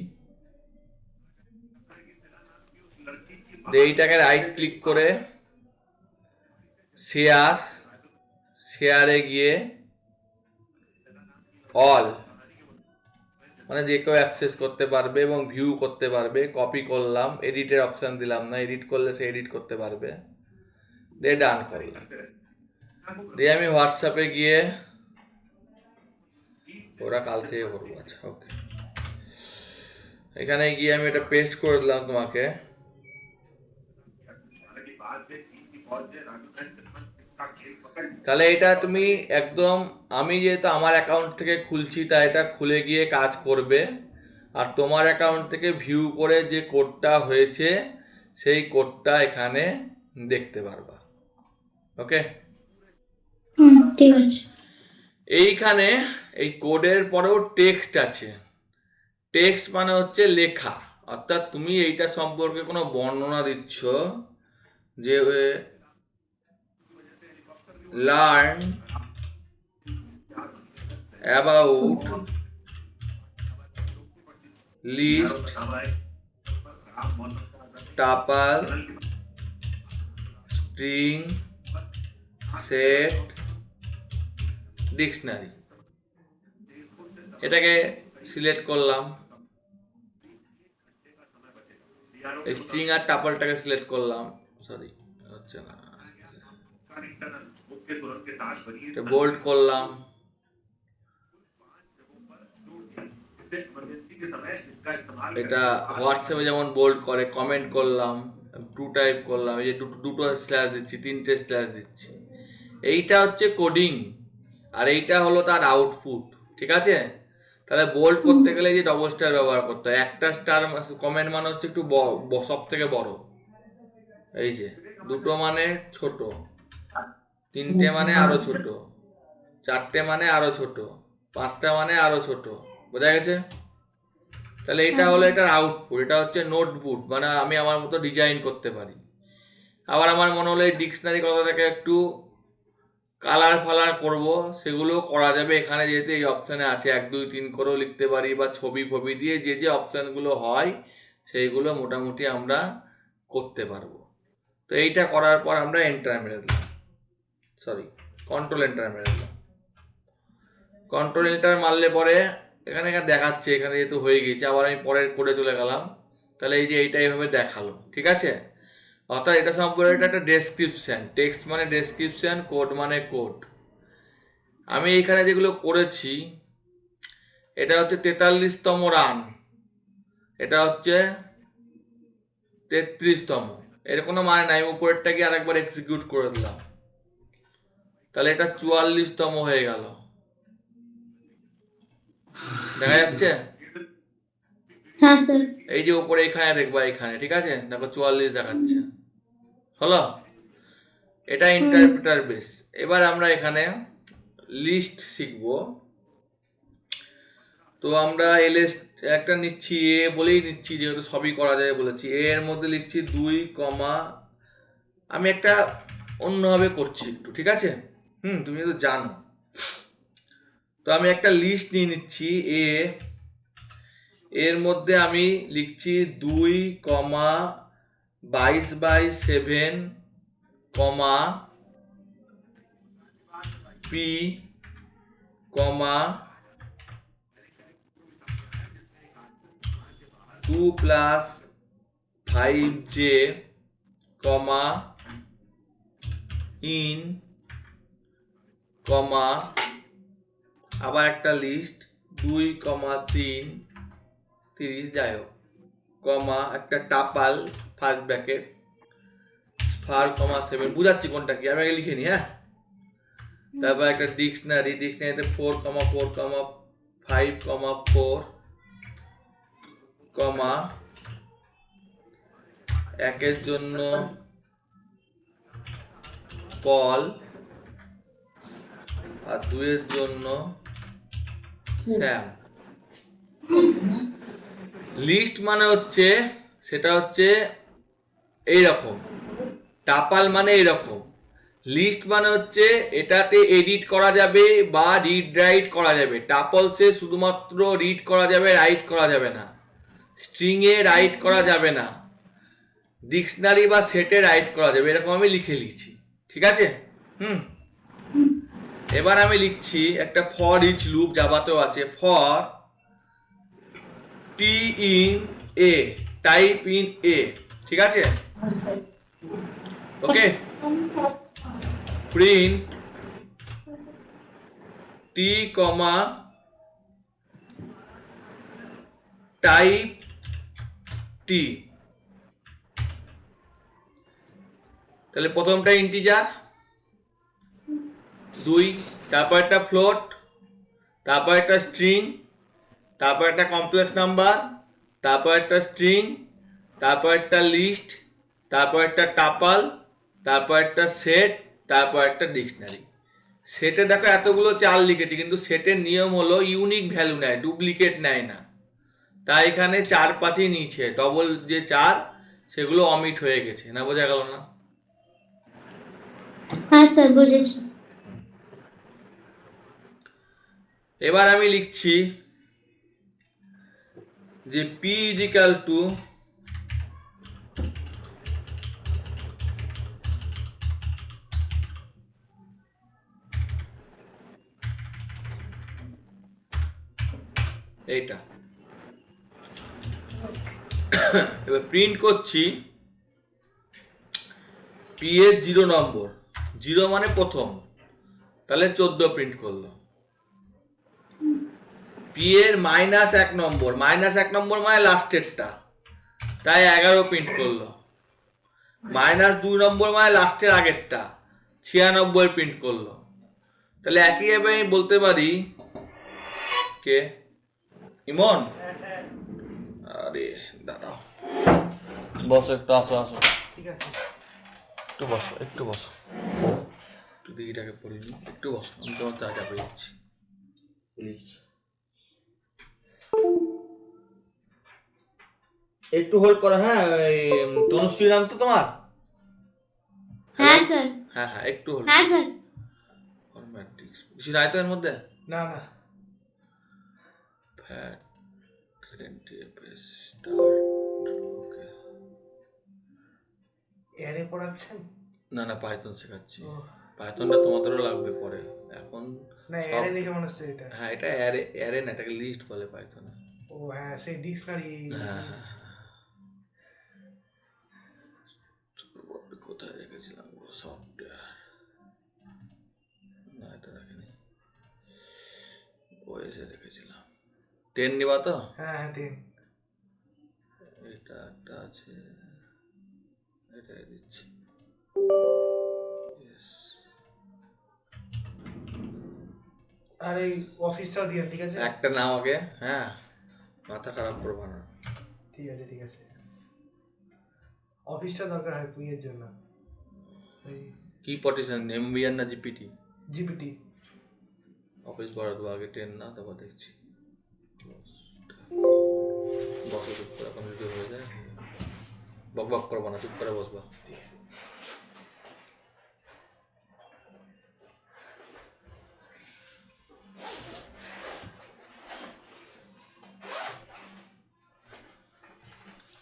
এইটাকে রাইট ক্লিক করে শেয়ারে গিয়ে অল, মানে যে কেউ অ্যাক্সেস করতে পারবে এবং ভিউ করতে পারবে। কপি করলাম, এডিটের অপশন দিলাম না, এডিট করলে সে এডিট করতে পারবে, দিয়ে ডান করলাম। দিয়ে আমি হোয়াটসঅ্যাপে গিয়ে, ওরা কাল থেকে করবো, আচ্ছা ওকে, এখানে গিয়ে আমি এটা পেস্ট করে দিলাম তোমাকে। তাহলে এটা তুমি একদম, আমি যেহেতু আমার অ্যাকাউন্ট থেকে খুলছি, তাই এটা খুলে গিয়ে কাজ করবে, আর তোমার অ্যাকাউন্ট থেকে ভিউ করে যে কোডটা হয়েছে সেই কোডটা এখানে দেখতে পারবা। ওকে, ঠিক আছে। এইখানে এই কোডের পরেও টেক্সট আছে। টেক্সট মানে হচ্ছে লেখা, অর্থাৎ তুমি এইটা সম্পর্কে কোনো বর্ণনা দিচ্ছ, যে learn about list tuple string set dictionary. এটাকে সিলেক্ট করলাম, স্ট্রিং আর টাপলটাকে সিলেক্ট করলাম, সরি হচ্ছে না, বোল্ড করলাম, এটা হোয়াটসঅ্যাপে যেমন বোল্ড করে, কমেন্ট করলাম, টু টাইপ করলাম, এই যে দুটো স্ল্যাশ দিচ্ছি, তিনটে স্ল্যাশ দিচ্ছি। এইটা হচ্ছে কোডিং, আর এইটা হলো তার আউটপুট। ঠিক আছে? তাহলে বোল্ড করতে গেলে যে ডবল স্টার ব্যবহার করতে হয়। একটা স্টার কমেন্ট মানে হচ্ছে একটু সব থেকে বড়, এই যে দুটো মানে ছোট, তিনটে মানে আরো ছোট, চারটে মানে আরো ছোট, পাঁচটা মানে আরো ছোট। বোঝা গেছে? তাহলে এটা হলো এটার আউটপুট, এটা হচ্ছে নোটবুক, মানে আমি আমার মতো ডিজাইন করতে পারি। আবার আমার মনে হলো এই ডিকশনারি কথাটাকে একটু কালার ফালার করবো, সেগুলো করা যাবে এখানে, যেহেতু এই অপশানে আছে। 1 2 3 করেও লিখতে পারি, বা ছবি ফবি দিয়ে যে যে অপশানগুলো হয় সেইগুলো মোটামুটি আমরা করতে পারবো। তো এইটা করার পর আমরা এন্টার মেরে দিলাম, সরি কন্ট্রোল এন্টার মেরে দিলাম। কন্ট্রোল এন্টার মারলে পরে এখানে দেখাচ্ছে, এখানে যেহেতু হয়ে গেছে, আবার আমি পরের কোডে চলে গেলাম, তাহলে এই যে এইটা এইভাবে দেখালো। ঠিক আছে? অর্থাৎ এটা সম্পর্কে এটা একটা ডেসক্রিপশন, টেক্সট মানে ডেসক্রিপশন, কোড মানে কোড। আমি এখানে যেগুলো করেছি, এটা হচ্ছে 43তম রান, এটা হচ্ছে 33তম। এর কোনো মানে নাই, উপরেরটাকে আরেকবার এক্সিকিউট করে দিলাম, তাহলে এটা 44তম হয়ে গেল। দেখা যাচ্ছে? হ্যাঁ স্যার। এই যে উপরে এখানে দেখবা, এখানে ঠিক আছে, দেখো 44 দেখাচ্ছে। হলো? এটা ইন্টারপ্রেটার বেস। এবার আমরা এখানে লিস্ট শিখবো। তো আমরা এলএস একটা নিচ্ছি, এ বলেই নিচ্ছি যেহেতু সবই করা যায় বলেছি। এ এর মধ্যে লিখছি 2, আমি একটা অন্যভাবে করছি একটু, ঠিক আছে? তুমি তো জানো। তো আমি একটা লিস্ট নিয়ে নিচ্ছি এ, এর মধ্যে আমি লিখছি 2, 22/7, পি, 2 + 5j, ইন, আবার একটা লিস্ট 2, 3, 30 যাই হোক, একটা টাপাল ফার্স্ট ব্র্যাকেট 4, 7, বুঝাচ্ছি কোনটা কি, আমি আগে লিখে নি। হ্যাঁ, তারপর একটা ডিকশনারিতে 4, 4, 5, 4, একের জন্য পল আর 2 এর জন্য স্যাম। লিস্ট মানে হচ্ছে, সেটা হচ্ছে এইরকম, টাপাল মানে এইরকম, লিস্ট মানে হচ্ছে এটাতে এডিট করা যাবে বা রিড রাইট করা যাবে। টাপলসে শুধুমাত্র রিড করা যাবে, রাইট করা যাবে না। স্ট্রিংয়ে রাইট করা যাবে না, ডিকশনারি বা সেটে রাইট করা যাবে। এরকম আমি লিখে লিখছি, ঠিক আছে? এবার আমি লিখছি একটা ফর ইচ লুপ, জাভাতেও আছে, for T in a, type in a, ঠিক আছে? ওকে, প্রিন্ট টি, টাইপ টি। তাহলে প্রথমটা ইন্টিজার 2, তারপর একটা ফ্লোট, তারপর একটা স্ট্রিং, তারপর একটা কমপ্লেক্স নাম্বার, তারপর একটা স্ট্রিং, তারপর একটা লিস্ট, তারপর একটা টাপাল, তারপর একটা সেট, তারপর একটা ডিকশনারি। সেটে দেখো এতগুলো চাল লিখেছি, কিন্তু সেটের নিয়ম হলো ইউনিক ভ্যালু নেয়, ডুপ্লিকেট নেয় না। তাই এখানে 4, 5ই নিচে, ডবল যে 4 সেগুলো অমিট হয়ে গেছে। না, বোঝা গেল না? হ্যাঁ স্যার, বুঝেছি। এবার আমি লিখছি যে পি ইজিক্যাল টু এইটা। এবার প্রিন্ট করছি পি এর 0 নম্বর, 0 মানে প্রথম, তাহলে 14 প্রিন্ট করলো। পি এর -1 নম্বর, -1 নম্বর মানে লাস্টেরটা, তাই 11 প্রিন্ট করলো। -2 নম্বর মানে লাস্টের আগেরটা, 96 প্রিন্ট করলো। তাহলে একইভাবে আমি বলতে পারি, কে ইমন, আরে দাঁড়াও, বসো একটু, আসো আসো, ঠিক আছে। একটু বসো, একটু বসো, একটু দিদিটাকে পড়িনি, একটু বসো, আমি তোমার যা চাপে যাচ্ছি, প্লিজ একটু হোল্ড করো। হ্যাঁ, তনুশ্রী নাম তো তোমার? হ্যাঁ স্যার। হ্যাঁ হ্যাঁ, একটু হোল্ড হ্যাঁ করো। স্যার। ফরম্যাটিক্স কিছু নাই তো এর মধ্যে? না না, ফ্যাট স্টার্ট, ওকে। অ্যারে পড়াচ্ছেন? না না, পাইথন শেখাচ্ছি। ও, পাইথনটা তোমাদেরও লাগবে পরে, এখন না সব। অ্যারে দেখে মনে হচ্ছে এটা। হ্যাঁ, এটা অ্যারে, অ্যারে না, এটাকে লিস্ট বলে পাইথনে। ও হ্যাঁ, সেই ডিকশনারি। হ্যাঁ হ্যাঁ। কোথায় রেখেছিলাম সফটওয়্যার? না, এটা রাখিনি, ওএসে রেখেছিলাম। 10 নিবা তো? হ্যাঁ হ্যাঁ, ঠিক। এটা একটা আছে, এটাই দিচ্ছি। Yes. আর এই অফিসটাও দিয়ে ঠিক আছে? একটা নাম আগে, হ্যাঁ, মাথা খারাপ করবো না। ঠিক আছে ঠিক আছে। অফিসটা দরকার হয় পুইয়ের জন্য। ওই কি পটিশন, এমবিআর না জিপিটি? জিপিটি। অফিস বড় দেবো আগে, 10 না, তারপর দেখছি। বসে চুপ করে, এখন ভিডিও হয়ে যায়, বক বক করবো না, চুপ করে বসবা।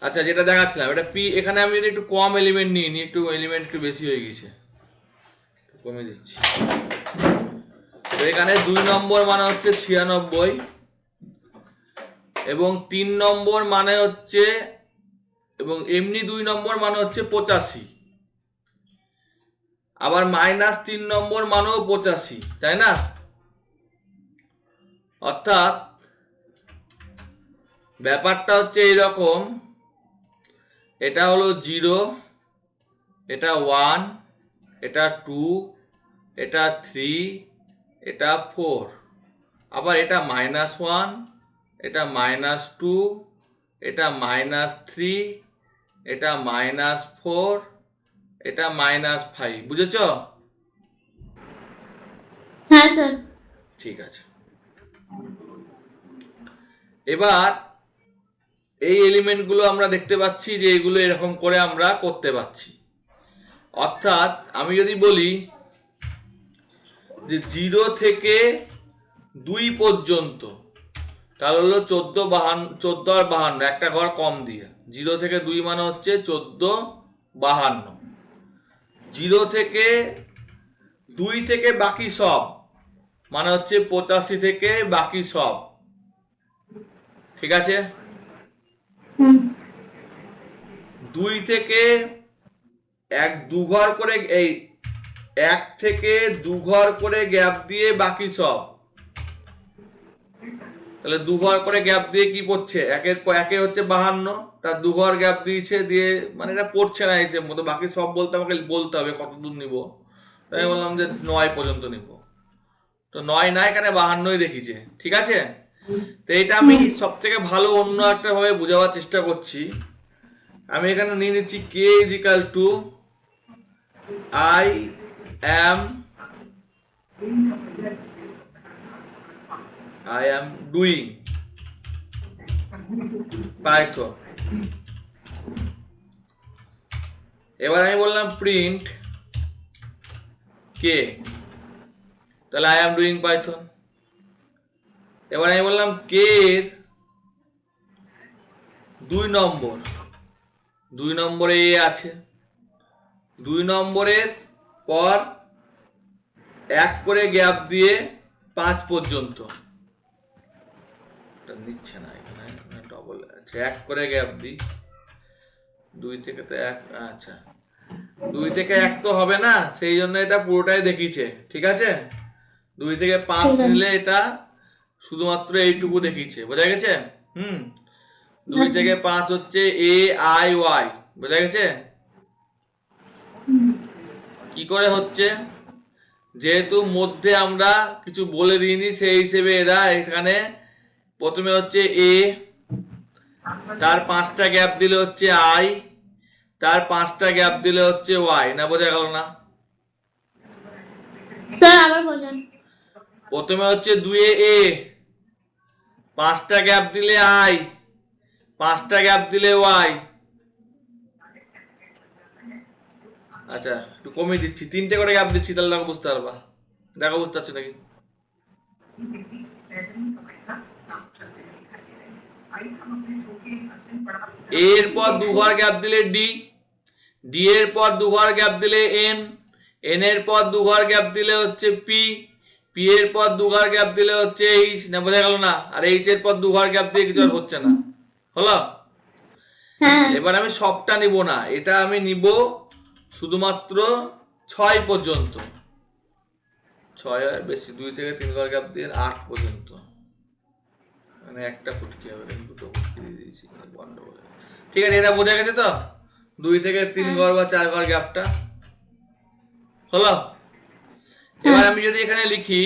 আচ্ছা, যেটা দেখাচ্ছিলাম, এটা পি, এখানে আমি যদি একটু কম এলিমেন্ট নিই, একটু এলিমেন্ট একটু বেশি হয়ে গেছে, কমে দিচ্ছি। তো এখানে 2 নম্বর মানে হচ্ছে 96, এবং 3 নম্বর মানে হচ্ছে, এবং এমনি 2 নম্বর মানে হচ্ছে 85, আবার -3 নম্বর মানেও 85, তাই না? অর্থাৎ ব্যাপারটা হচ্ছে এইরকম, এটা হলো 0, এটা 1, এটা 2, এটা 3, এটা 4, আবার এটা -1, এটা -2, এটা -3, এটা -4, এটা -5, বুঝেছ? হ্যাঁ স্যার। ঠিক আছে। এবার এই এলিমেন্টগুলো আমরা দেখতে পাচ্ছি যে এগুলো এরকম করে আমরা করতে পারছি। অর্থাৎ আমি যদি বলি যে 0 থেকে 2 পর্যন্ত, তাহলে হলো 14 আর 52, একটা ঘর কম দিয়ে। 0 থেকে 2 মানে হচ্ছে 14, 52। 0 থেকে 2 থেকে বাকি সব মানে হচ্ছে 85 থেকে বাকি সব, ঠিক আছে? 2 থেকে 2 ঘর করে, এই 1 থেকে 2 ঘর করে গ্যাপ দিয়ে বাকি সব, তাহলে 2 ঘর করে গ্যাপ দিয়ে কি পড়ছে, একে হচ্ছে 52, তার 2 ঘর গ্যাপ দিয়েছে, দিয়ে মানে এটা পড়ছে না হিসেব মতো, বাকি সব বলতে আমাকে বলতে হবে কত দূর নিব। তাই বললাম যে 9 পর্যন্ত নিব, তো 9 না, এখানে 52ই দেখিছে, ঠিক আছে? তো এটা আমি সব থেকে ভালো অন্য একটা ভাবে বোঝাবার চেষ্টা করছি। আমি এখানে নিয়ে নিচ্ছি k is equal to I am doing Python। এবার আমি বললাম প্রিন্ট k, তাহলে I am doing Python। এবার আমি বললাম k এর 2 নম্বরে a আছে, 2 নম্বরের পর 1 করে গ্যাপ দিয়ে 5 পর্যন্ত, এটা নিচ্ছে না এখানে, ডবল আছে, 1 করে গ্যাপ দিই, 2 থেকে তো 1, আচ্ছা 2 থেকে 1 তো হবে না, সেই জন্য এটা পুরোটাই দেখিয়েছে, ঠিক আছে? 2 থেকে 5 নিলে এটা শুধুমাত্র এইটুকু দেখিয়েছে, বোঝা গেছে? 2 থেকে 5 হচ্ছে AIY, বোঝা গেছে? কি করে হচ্ছে, যেহেতু মধ্যে আমরা কিছু বলে দিইনি, সেই হিসেবে এরা এখানে প্রথমে হচ্ছে A, তার 5টা গ্যাপ দিলে হচ্ছে I, তার 5টা গ্যাপ দিলে হচ্ছে Y, না বোঝা গেল না? স্যার আবার বলেন। প্রথমে হচ্ছে 2 A, 5টা গ্যাপ দিলে I, 5টা গ্যাপ দিলে Y। আচ্ছা, একটু কমিয়ে দিচ্ছি, 3টে করে গ্যাপ দিচ্ছি, তাহলে দেখো বুঝতে পারবা। দেখো বুঝতে পারছো নাকি? এর পর 2 ঘর গ্যাপ দিলে D, D এর পর 2 ঘর গ্যাপ দিলে N, N এর পর 2 ঘর গ্যাপ দিলে হচ্ছে P, P এর পর 2 ঘর গ্যাপ দিলে হচ্ছে H, না বোঝা গেল না? আর H এর পর 2 ঘর গ্যাপ দিয়ে কিছু আর হচ্ছে না, হলো? হ্যাঁ এবার আমি সবটা নিব না, এটা আমি নিব শুধুমাত্র 6 পর্যন্ত, 6 আর বেশি, 2 থেকে 3 ঘর গ্যাপ দিয়ে 8 পর্যন্ত, মানে একটা ফুটকি হবে, দুটো ফুটকি দিয়ে দিয়েছি, গন্ডগোল। ঠিক আছে, এটা বোঝা গেছে তো? 2 থেকে 3 হ্যাঁ। ঘর বা 4 ঘর গ্যাপটা হলো। এবার আমি যদি এখানে লিখি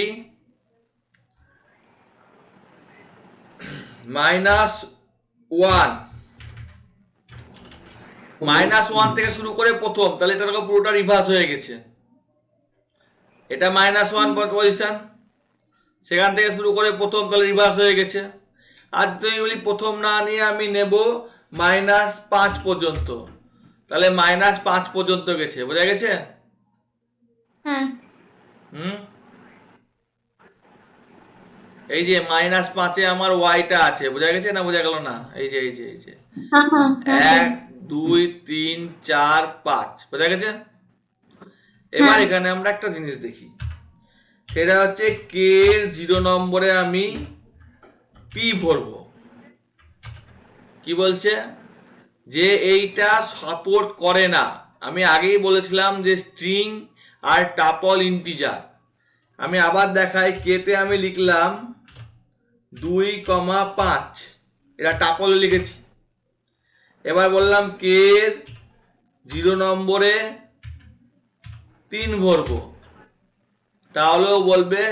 -1, -1 থেকে শুরু করে প্রথম, তাহলে এটা দেখো পুরোটা রিভার্স হয়ে গেছে। এটা -1 পজিশন, সেখান থেকে শুরু করে প্রথম, তাহলে রিভার্স হয়ে গেছে। আর যদি বলি প্রথম না নিয়ে আমি নেব -5 পর্যন্ত, তাহলে -5 পর্যন্ত গেছে, বোঝা গেছে? হ্যাঁ হুম, এই যে -5-এ আমার ওয়াইটা আছে, বোঝা গেছে না বোঝা গেল না? এই যে এই যে এই যে হ্যাঁ হ্যাঁ হ্যাঁ স্যার 1 2 3 4 5, বোঝা গেছে? এবার হ্যাঁ এখানে আমরা একটা জিনিস দেখি, সেটা হচ্ছে কে এর 0 নম্বরে আমি পি ভরবো। কি বলছে? যে এইটা সাপোর্ট করে না। আমি আগেই বলেছিলাম যে স্ট্রিং আর টাপল ইন্টিজার। আমি আবার দেখাই, কেতে আমি লিখলাম 2,5, এটা টাপল লিখেছি। এবার বললাম কে এর 0 নম্বরে 3 ভরবো, তাহলেও বলবে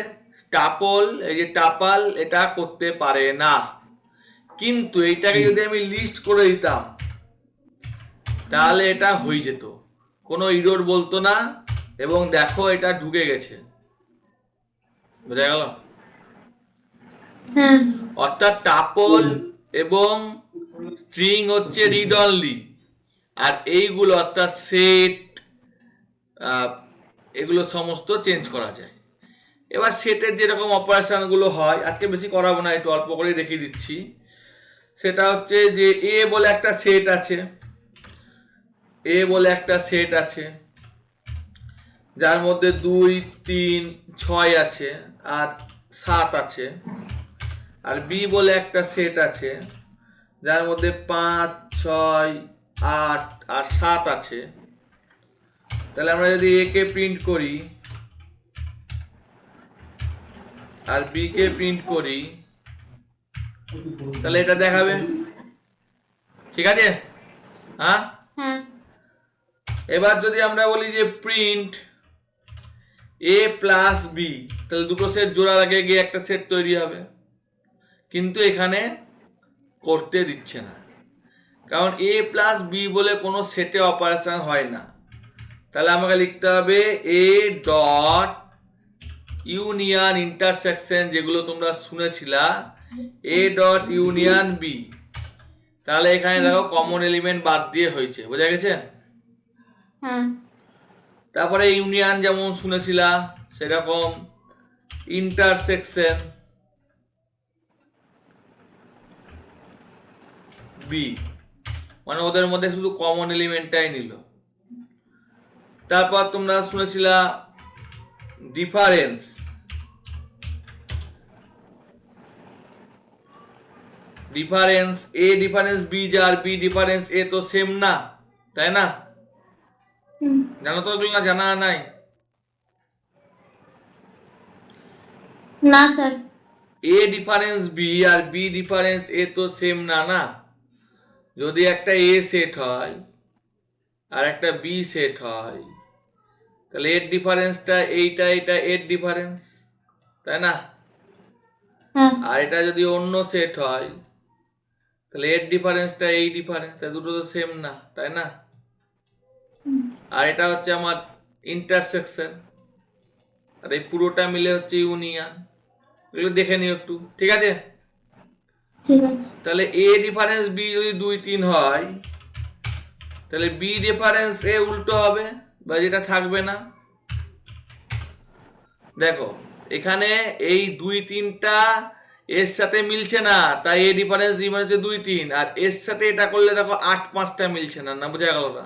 টাপল, এই যে টাপাল, এটা করতে পারে না। কিন্তু এইটাকে যদি আমি লিস্ট করে দিতাম তাহলে এটা হয়ে যেত, কোনো ইরোর বলতো না, এবং দেখো এটা ঢুকে গেছে, বোঝা গেল? হ্যাঁ অর্থাৎ টাপল এবং স্ট্রিং হচ্ছে রিড অনলি, আর এইগুলো অর্থাৎ সেট, এগুলো সমস্ত চেঞ্জ করা যায়। এবার সেটের যেরকম অপারেশনগুলো হয়, আজকে বেশি করাবো না, একটু অল্প করেই দেখিয়ে দিচ্ছি। সেটা হচ্ছে যে এ বলে একটা সেট আছে, এ বলে একটা সেট আছে যার মধ্যে 2 3 6 আছে আর 7 আছে। আর বি বলে একটা সেট আছে যার মধ্যে 5 6 8 আর 7 আছে। তাহলে আমরা যদি এ কে প্রিন্ট করি আর বি কে প্রিন্ট করি, তাহলে এটা দেখাবে, ঠিক আছে? হ্যাঁ, হ্যাঁ এবার যদি আমরা বলি যে প্রিন্ট এ প্লাস বি, তাহলে দুটো সেট জোড়া লাগে গিয়ে একটা সেট তৈরি হবে, কিন্তু এখানে করতে দিচ্ছে না, কারণ এ প্লাস বি বলে কোনো সেটে অপারেশন হয় না। তাহলে আমাকে লিখতে হবে এ ডট ইউনিয়ন ইন্টারসেকশন, যেগুলো তোমরা শুনেছিলা, এ ডট ইউনিয়ন বি। তাহলে এখানে দেখো কমন এলিমেন্ট বাদ দিয়ে হয়েছে, বোঝা গেছে? হ্যাঁ তারপরে ইউনিয়ন যেমন শুনেছিলা সেরকম ইন্টারসেকশন বি, মানে ওদের মধ্যে শুধু কমন এলিমেন্টটাই নিল। তারপর তোমরা শুনেছিলা difference, difference A difference B যার বি ডিফারেন্স এ তো সেম না, তাই না? হুম, জানো তো ওগুলো? না জানা নাই? না স্যার এ ডিফারেন্স বি আর বি ডিফারেন্স এ তো সেম না, না? যদি একটা এ সেট হয় আর একটা বি সেট হয়, তাহলে এর ডিফারেন্সটা এইটা, এটা এর ডিফারেন্স, তাই না? হ্যাঁ আর এটা যদি অন্য সেট হয়, তাহলে এর ডিফারেন্সটা এই ডিফারেন্স, দুটো তো সেম না, তাই না? আর এটা হচ্ছে আমার ইন্টারসেকশন, আর এই পুরোটা মিলে হচ্ছে ইউনিয়ন। এগুলো দেখে নিও একটু, ঠিক আছে? ঠিক আছে তাহলে এ ডিফারেন্স বি যদি 2 3 হয়, তাহলে বি ডিফারেন্স এ উল্টো হবে, বা যেটা থাকবে না। দেখো এখানে এই 2 3টা এর সাথে মিলছে না, তাই এ ডিফারেন্স ডি মানে হচ্ছে 2 3, আর এর সাথে এটা করলে দেখো 8 5টা মিলছে না, না বোঝা গেল না?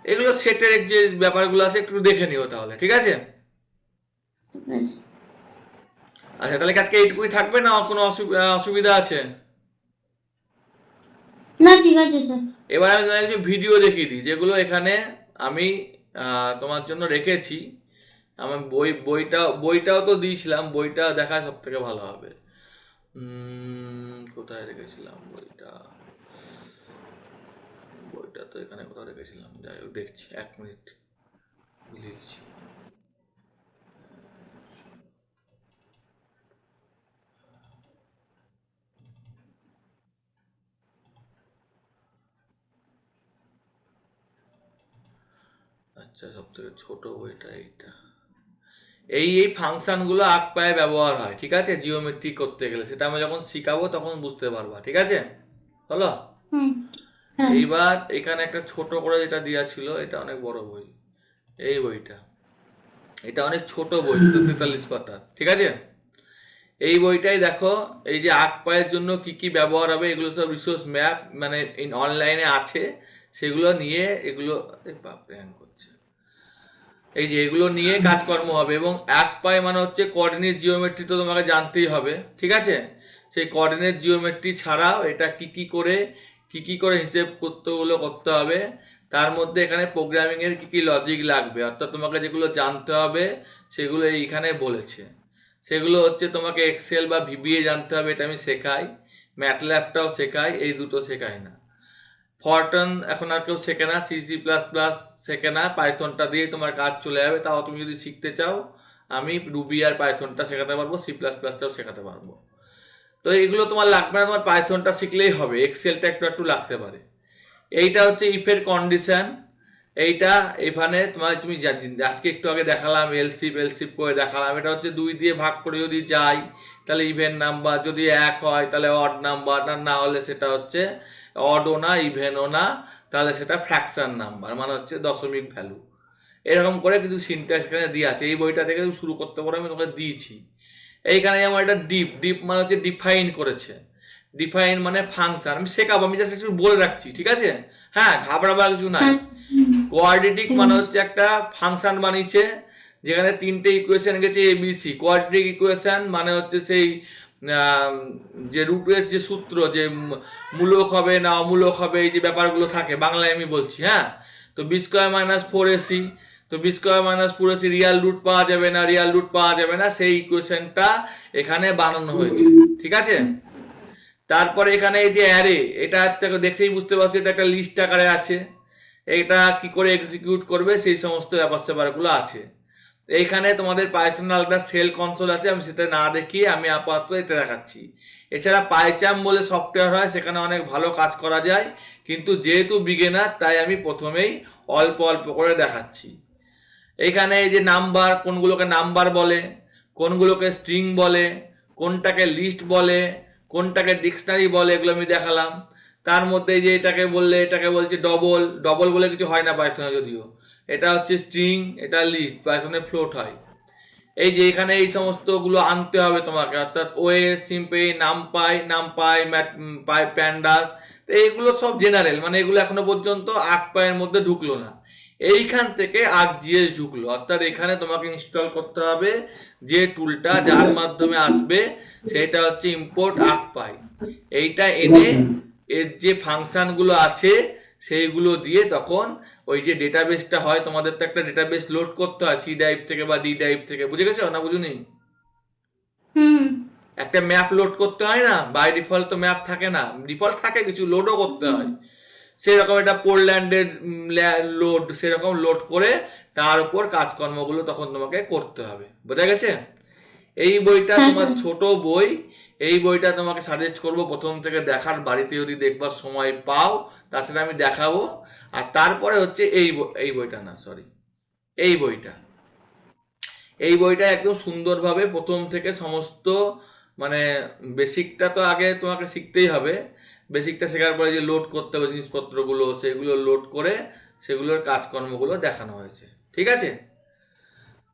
এগুলো সেটের যে ব্যাপারগুলো আছে একটু দেখে নিও তাহলে, ঠিক আছে? ঠিক আছে আচ্ছা, তাহলে কি আজকে এইটুকুই থাকবে, না কোনো অসুবিধা আছে? না ঠিক আছে স্যার এবার আমি তোমাকে কিছু ভিডিও দেখিয়ে দিই যেগুলো এখানে আমি তোমার জন্য রেখেছি। আমার বইটাও তো দিয়েছিলাম, বইটা দেখা সব থেকে ভালো হবে। কোথায় রেখেছিলাম বইটা? বইটা তো এখানে কোথাও রেখেছিলাম, যাই হোক দেখছি, 1 মিনিট, ভুলে গেছি। আচ্ছা, সব থেকে ছোট বইটা এইটা। এই এই ফাংশনগুলো আঁক পায়ে ব্যবহার হয়, ঠিক আছে, জিওমেট্রি করতে গেলে। সেটা আমি যখন শিখাবো তখন বুঝতে পারবা, ঠিক আছে? হলো? হুম। হ্যাঁ। এইবার এখানে একটা ছোট করে যেটা দেওয়া ছিল, এটা অনেক বড় বই, এই বইটা, এটা অনেক ছোট বই, 243 পাতার, ঠিক আছে? এই বইটাই দেখো, এই যে আঁক পায়ের জন্য কি কি ব্যবহার হবে এগুলো সব রিসোর্স ম্যাপ মানে অনলাইনে আছে, সেগুলো নিয়ে এগুলো, বাপরে হ্যাং করছে, এই যে এগুলো নিয়ে কাজকর্ম হবে। এবং এক পায়ে মানে হচ্ছে কোঅর্ডিনেট জিওমেট্রি তো তোমাকে জানতেই হবে, ঠিক আছে? সেই কোঅর্ডিনেট জিওমেট্রি ছাড়াও এটা কি কি করে হিসেব করতে হবে, তার মধ্যে এখানে প্রোগ্রামিং এর কি কি লজিক লাগবে, অর্থাৎ তোমাকে যেগুলো জানতে হবে সেগুলো এইখানে বলেছে। সেগুলো হচ্ছে তোমাকে এক্সেল বা ভিবিএ জানতে হবে, এটা আমি শেখাই, ম্যাটল্যাবটাও শেখাই, এই দুটো শেখাই না। ফরটন এখন আর কেউ শেখে না, C++ শেখে না, পাইথনটা দিয়ে তোমার কাজ চলে যাবে। তাও তুমি যদি শিখতে চাও আমি রুবি আর পাইথনটা শেখাতে পারবো, C++টাও শেখাতে পারবো। তো এগুলো তোমার লাগবে না, তোমার পাইথনটা শিখলেই হবে, এক্সেলটা একটু একটু লাগতে পারে। এইটা হচ্ছে ইফের কন্ডিশন, এইটা এখানে তুমি আজকে একটু আগে দেখালাম, এলসিপ করে দেখালাম। এটা হচ্ছে 2 দিয়ে ভাগ করে যদি যাই তাহলে ইভেন নাম্বার, যদি 1 হয় তাহলে অড নাম্বার, না হলে সেটা হচ্ছে অডও না ইভেনও না, তাহলে সেটা ফ্র্যাকশন নাম্বার, মানে হচ্ছে দশমিক ভ্যালু। এরকম করে কিছু সিনট্যাক্স এখানে দিয়ে আছে, এই বইটা থেকে তুমি শুরু করতে পারো, আমি তোমাকে দিয়েছি। এইখানে যেমন একটা ডিপ মানে হচ্ছে ডিফাইন করেছে, ডিফাইন মানে ফাংশন, আমি শেখাবো, আমি জাস্ট একটু বলে রাখছি, ঠিক আছে? হ্যাঁ, ঘাবড়াবার কিছু নাই। হ্যাঁ। কোয়াড্রেটিক মানে হচ্ছে একটা ফাংশন বানিয়েছে যেখানে 3টে ইকুয়েশন গেছে ABC। কোয়াড্রেটিক ইকুয়েশন মানে হচ্ছে সেই যে রুটের যে সূত্র, যে মূলক হবে না অমূলক হবে, এই যে ব্যাপারগুলো থাকে, বাংলায় আমি বলছি, হ্যাঁ। তো B² - 4AC, তো B² - 4AC রিয়াল রুট পাওয়া যাবে না, রিয়াল রুট পাওয়া যাবে না, সেই ইকুয়েশনটা এখানে বানানো হয়েছে, ঠিক আছে? তারপরে এখানে এই যে অ্যারে, এটা দেখেই বুঝতে পারছো এটা একটা লিস্ট আকারে আছে, এটা কি করে এক্সিকিউট করবে সেই সমস্ত ব্যাপার স্যাপারগুলো আছে। এইখানে তোমাদের পাইথন আলাদা সেল কনসোল আছে, আমি সেটা না দেখিয়ে আমি আপাতত এটা দেখাচ্ছি। এছাড়া পাইচাম বলে সফটওয়্যার হয়, সেখানে অনেক ভালো কাজ করা যায়, কিন্তু যেহেতু বিগিনার তাই আমি প্রথমেই অল্প অল্প করে দেখাচ্ছি। এইখানে এই যে নাম্বার, কোনগুলোকে নাম্বার বলে, কোনগুলোকে স্ট্রিং বলে, কোনটাকে লিস্ট বলে, কোনটাকে ডিকশনারি বলে, এগুলো আমি দেখালাম। তার মধ্যে যে এটাকে বলছে ডবল বলে কিছু হয় না পাইথনে, যদিও এটা হচ্ছে স্ট্রিং, এটা লিস্ট, পাইথনে ফ্লোট হয়। এই যে এখানে এই সমস্তগুলো আনতে হবে তোমাকে, অর্থাৎ ওএস, সিম্পল, নামপাই, প্যান্ডাস, তো এইগুলো সব জেনারেল, মানে এগুলো এখনো পর্যন্ত আঁকপায়ের মধ্যে ঢুকলো না। এইখান থেকে ArcGIS ঢুকলো, অর্থাৎ এখানে তোমাকে ইনস্টল করতে হবে যে টুলটা, যার মাধ্যমে আসবে সেটা হচ্ছে ইম্পোর্ট আঁকপাই। এইটা এনে এর যে ফাংশনগুলো আছে সেইগুলো দিয়ে তখন ওই যে ডেটাবেসটা হয়, তোমাদের তো একটা ডেটাবেস লোড করতে হয় C ড্রাইভ থেকে বা D ড্রাইভ থেকে, বুঝে গেছো না বুঝুনি? হুম। একটা ম্যাপ লোড করতে হয় না, বাই ডিফল্ট তো ম্যাপ থাকে না, ডিফল্ট থাকে, কিছু লোডও করতে হয়। সেরকম একটা পোর্টল্যান্ডের লোড, সেরকম লোড করে তার উপর কাজকর্মগুলো তখন তোমাকে করতে হবে, বোঝা গেছে? এই বইটা হ্যাঁ তোমার স্যার। ছোট বই, এই বইটা তোমাকে সাজেস্ট করব প্রথম থেকে দেখার, বাড়িতে যদি দেখবার সময় পাও তাছাড়া আমি দেখাবো। আর তারপরে হচ্ছে এই বইটা না, সরি, এই বইটা, এই বইটা একদম সুন্দরভাবে প্রথম থেকে সমস্ত, মানে বেসিকটা তো আগে তোমাকে শিখতেই হবে, বেসিকটা শেখার পরে যে লোড করতে হবে জিনিসপত্রগুলো, সেগুলো লোড করে সেগুলোর কাজকর্মগুলো দেখানো হয়েছে, ঠিক আছে?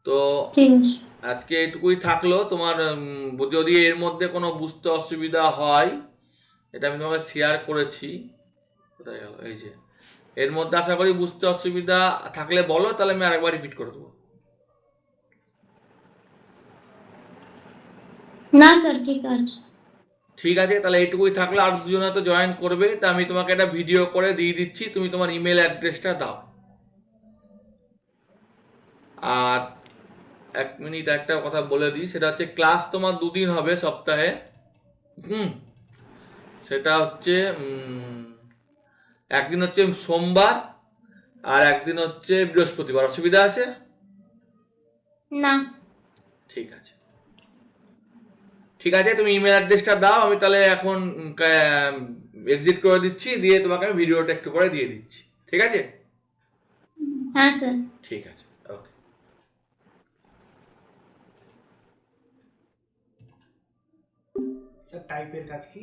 তো ঠিক আছে। আজকে এইটুকুই থাকলো। তোমার যদি এর মধ্যে কোনো বুঝতে অসুবিধা হয়, এটা আমি তোমাকে শেয়ার করেছি, কোথায় গেল, এই যে এর মধ্যে আশা করি বুঝতে অসুবিধা থাকলে বলো, তাহলে আমি আরেকবার রিপিট করে দেবো। না স্যার, ঠিক আছে। ঠিক আছে, তাহলে এইটুকুই থাকলো। আর দুজন হয়তো জয়েন করবে, তা আমি তোমাকে একটা ভিডিও করে দিয়ে দিচ্ছি, তুমি তোমার ইমেল অ্যাড্রেসটা দাও। আর 1 মিনিট একটা কথা বলে দিই, সেটা হচ্ছে ক্লাস তোমার 2 দিন হবে সপ্তাহে। হুম, সেটা হচ্ছে একদিন হচ্ছে সোমবার আর একদিন হচ্ছে বৃহস্পতিবার। অসুবিধা আছে? না। ঠিক আছে, ঠিক আছে, তুমি ইমেল অ্যাড্রেসটা দাও, আমি তাহলে এখন এক্সিট করে দিচ্ছি, দিয়ে তোমাকে আমি ভিডিওটা একটু পরে দিয়ে দিচ্ছি। ঠিক আছে? হ্যাঁ স্যার। ঠিক আছে, ওকে। স্যার টাইপের কাজ কি?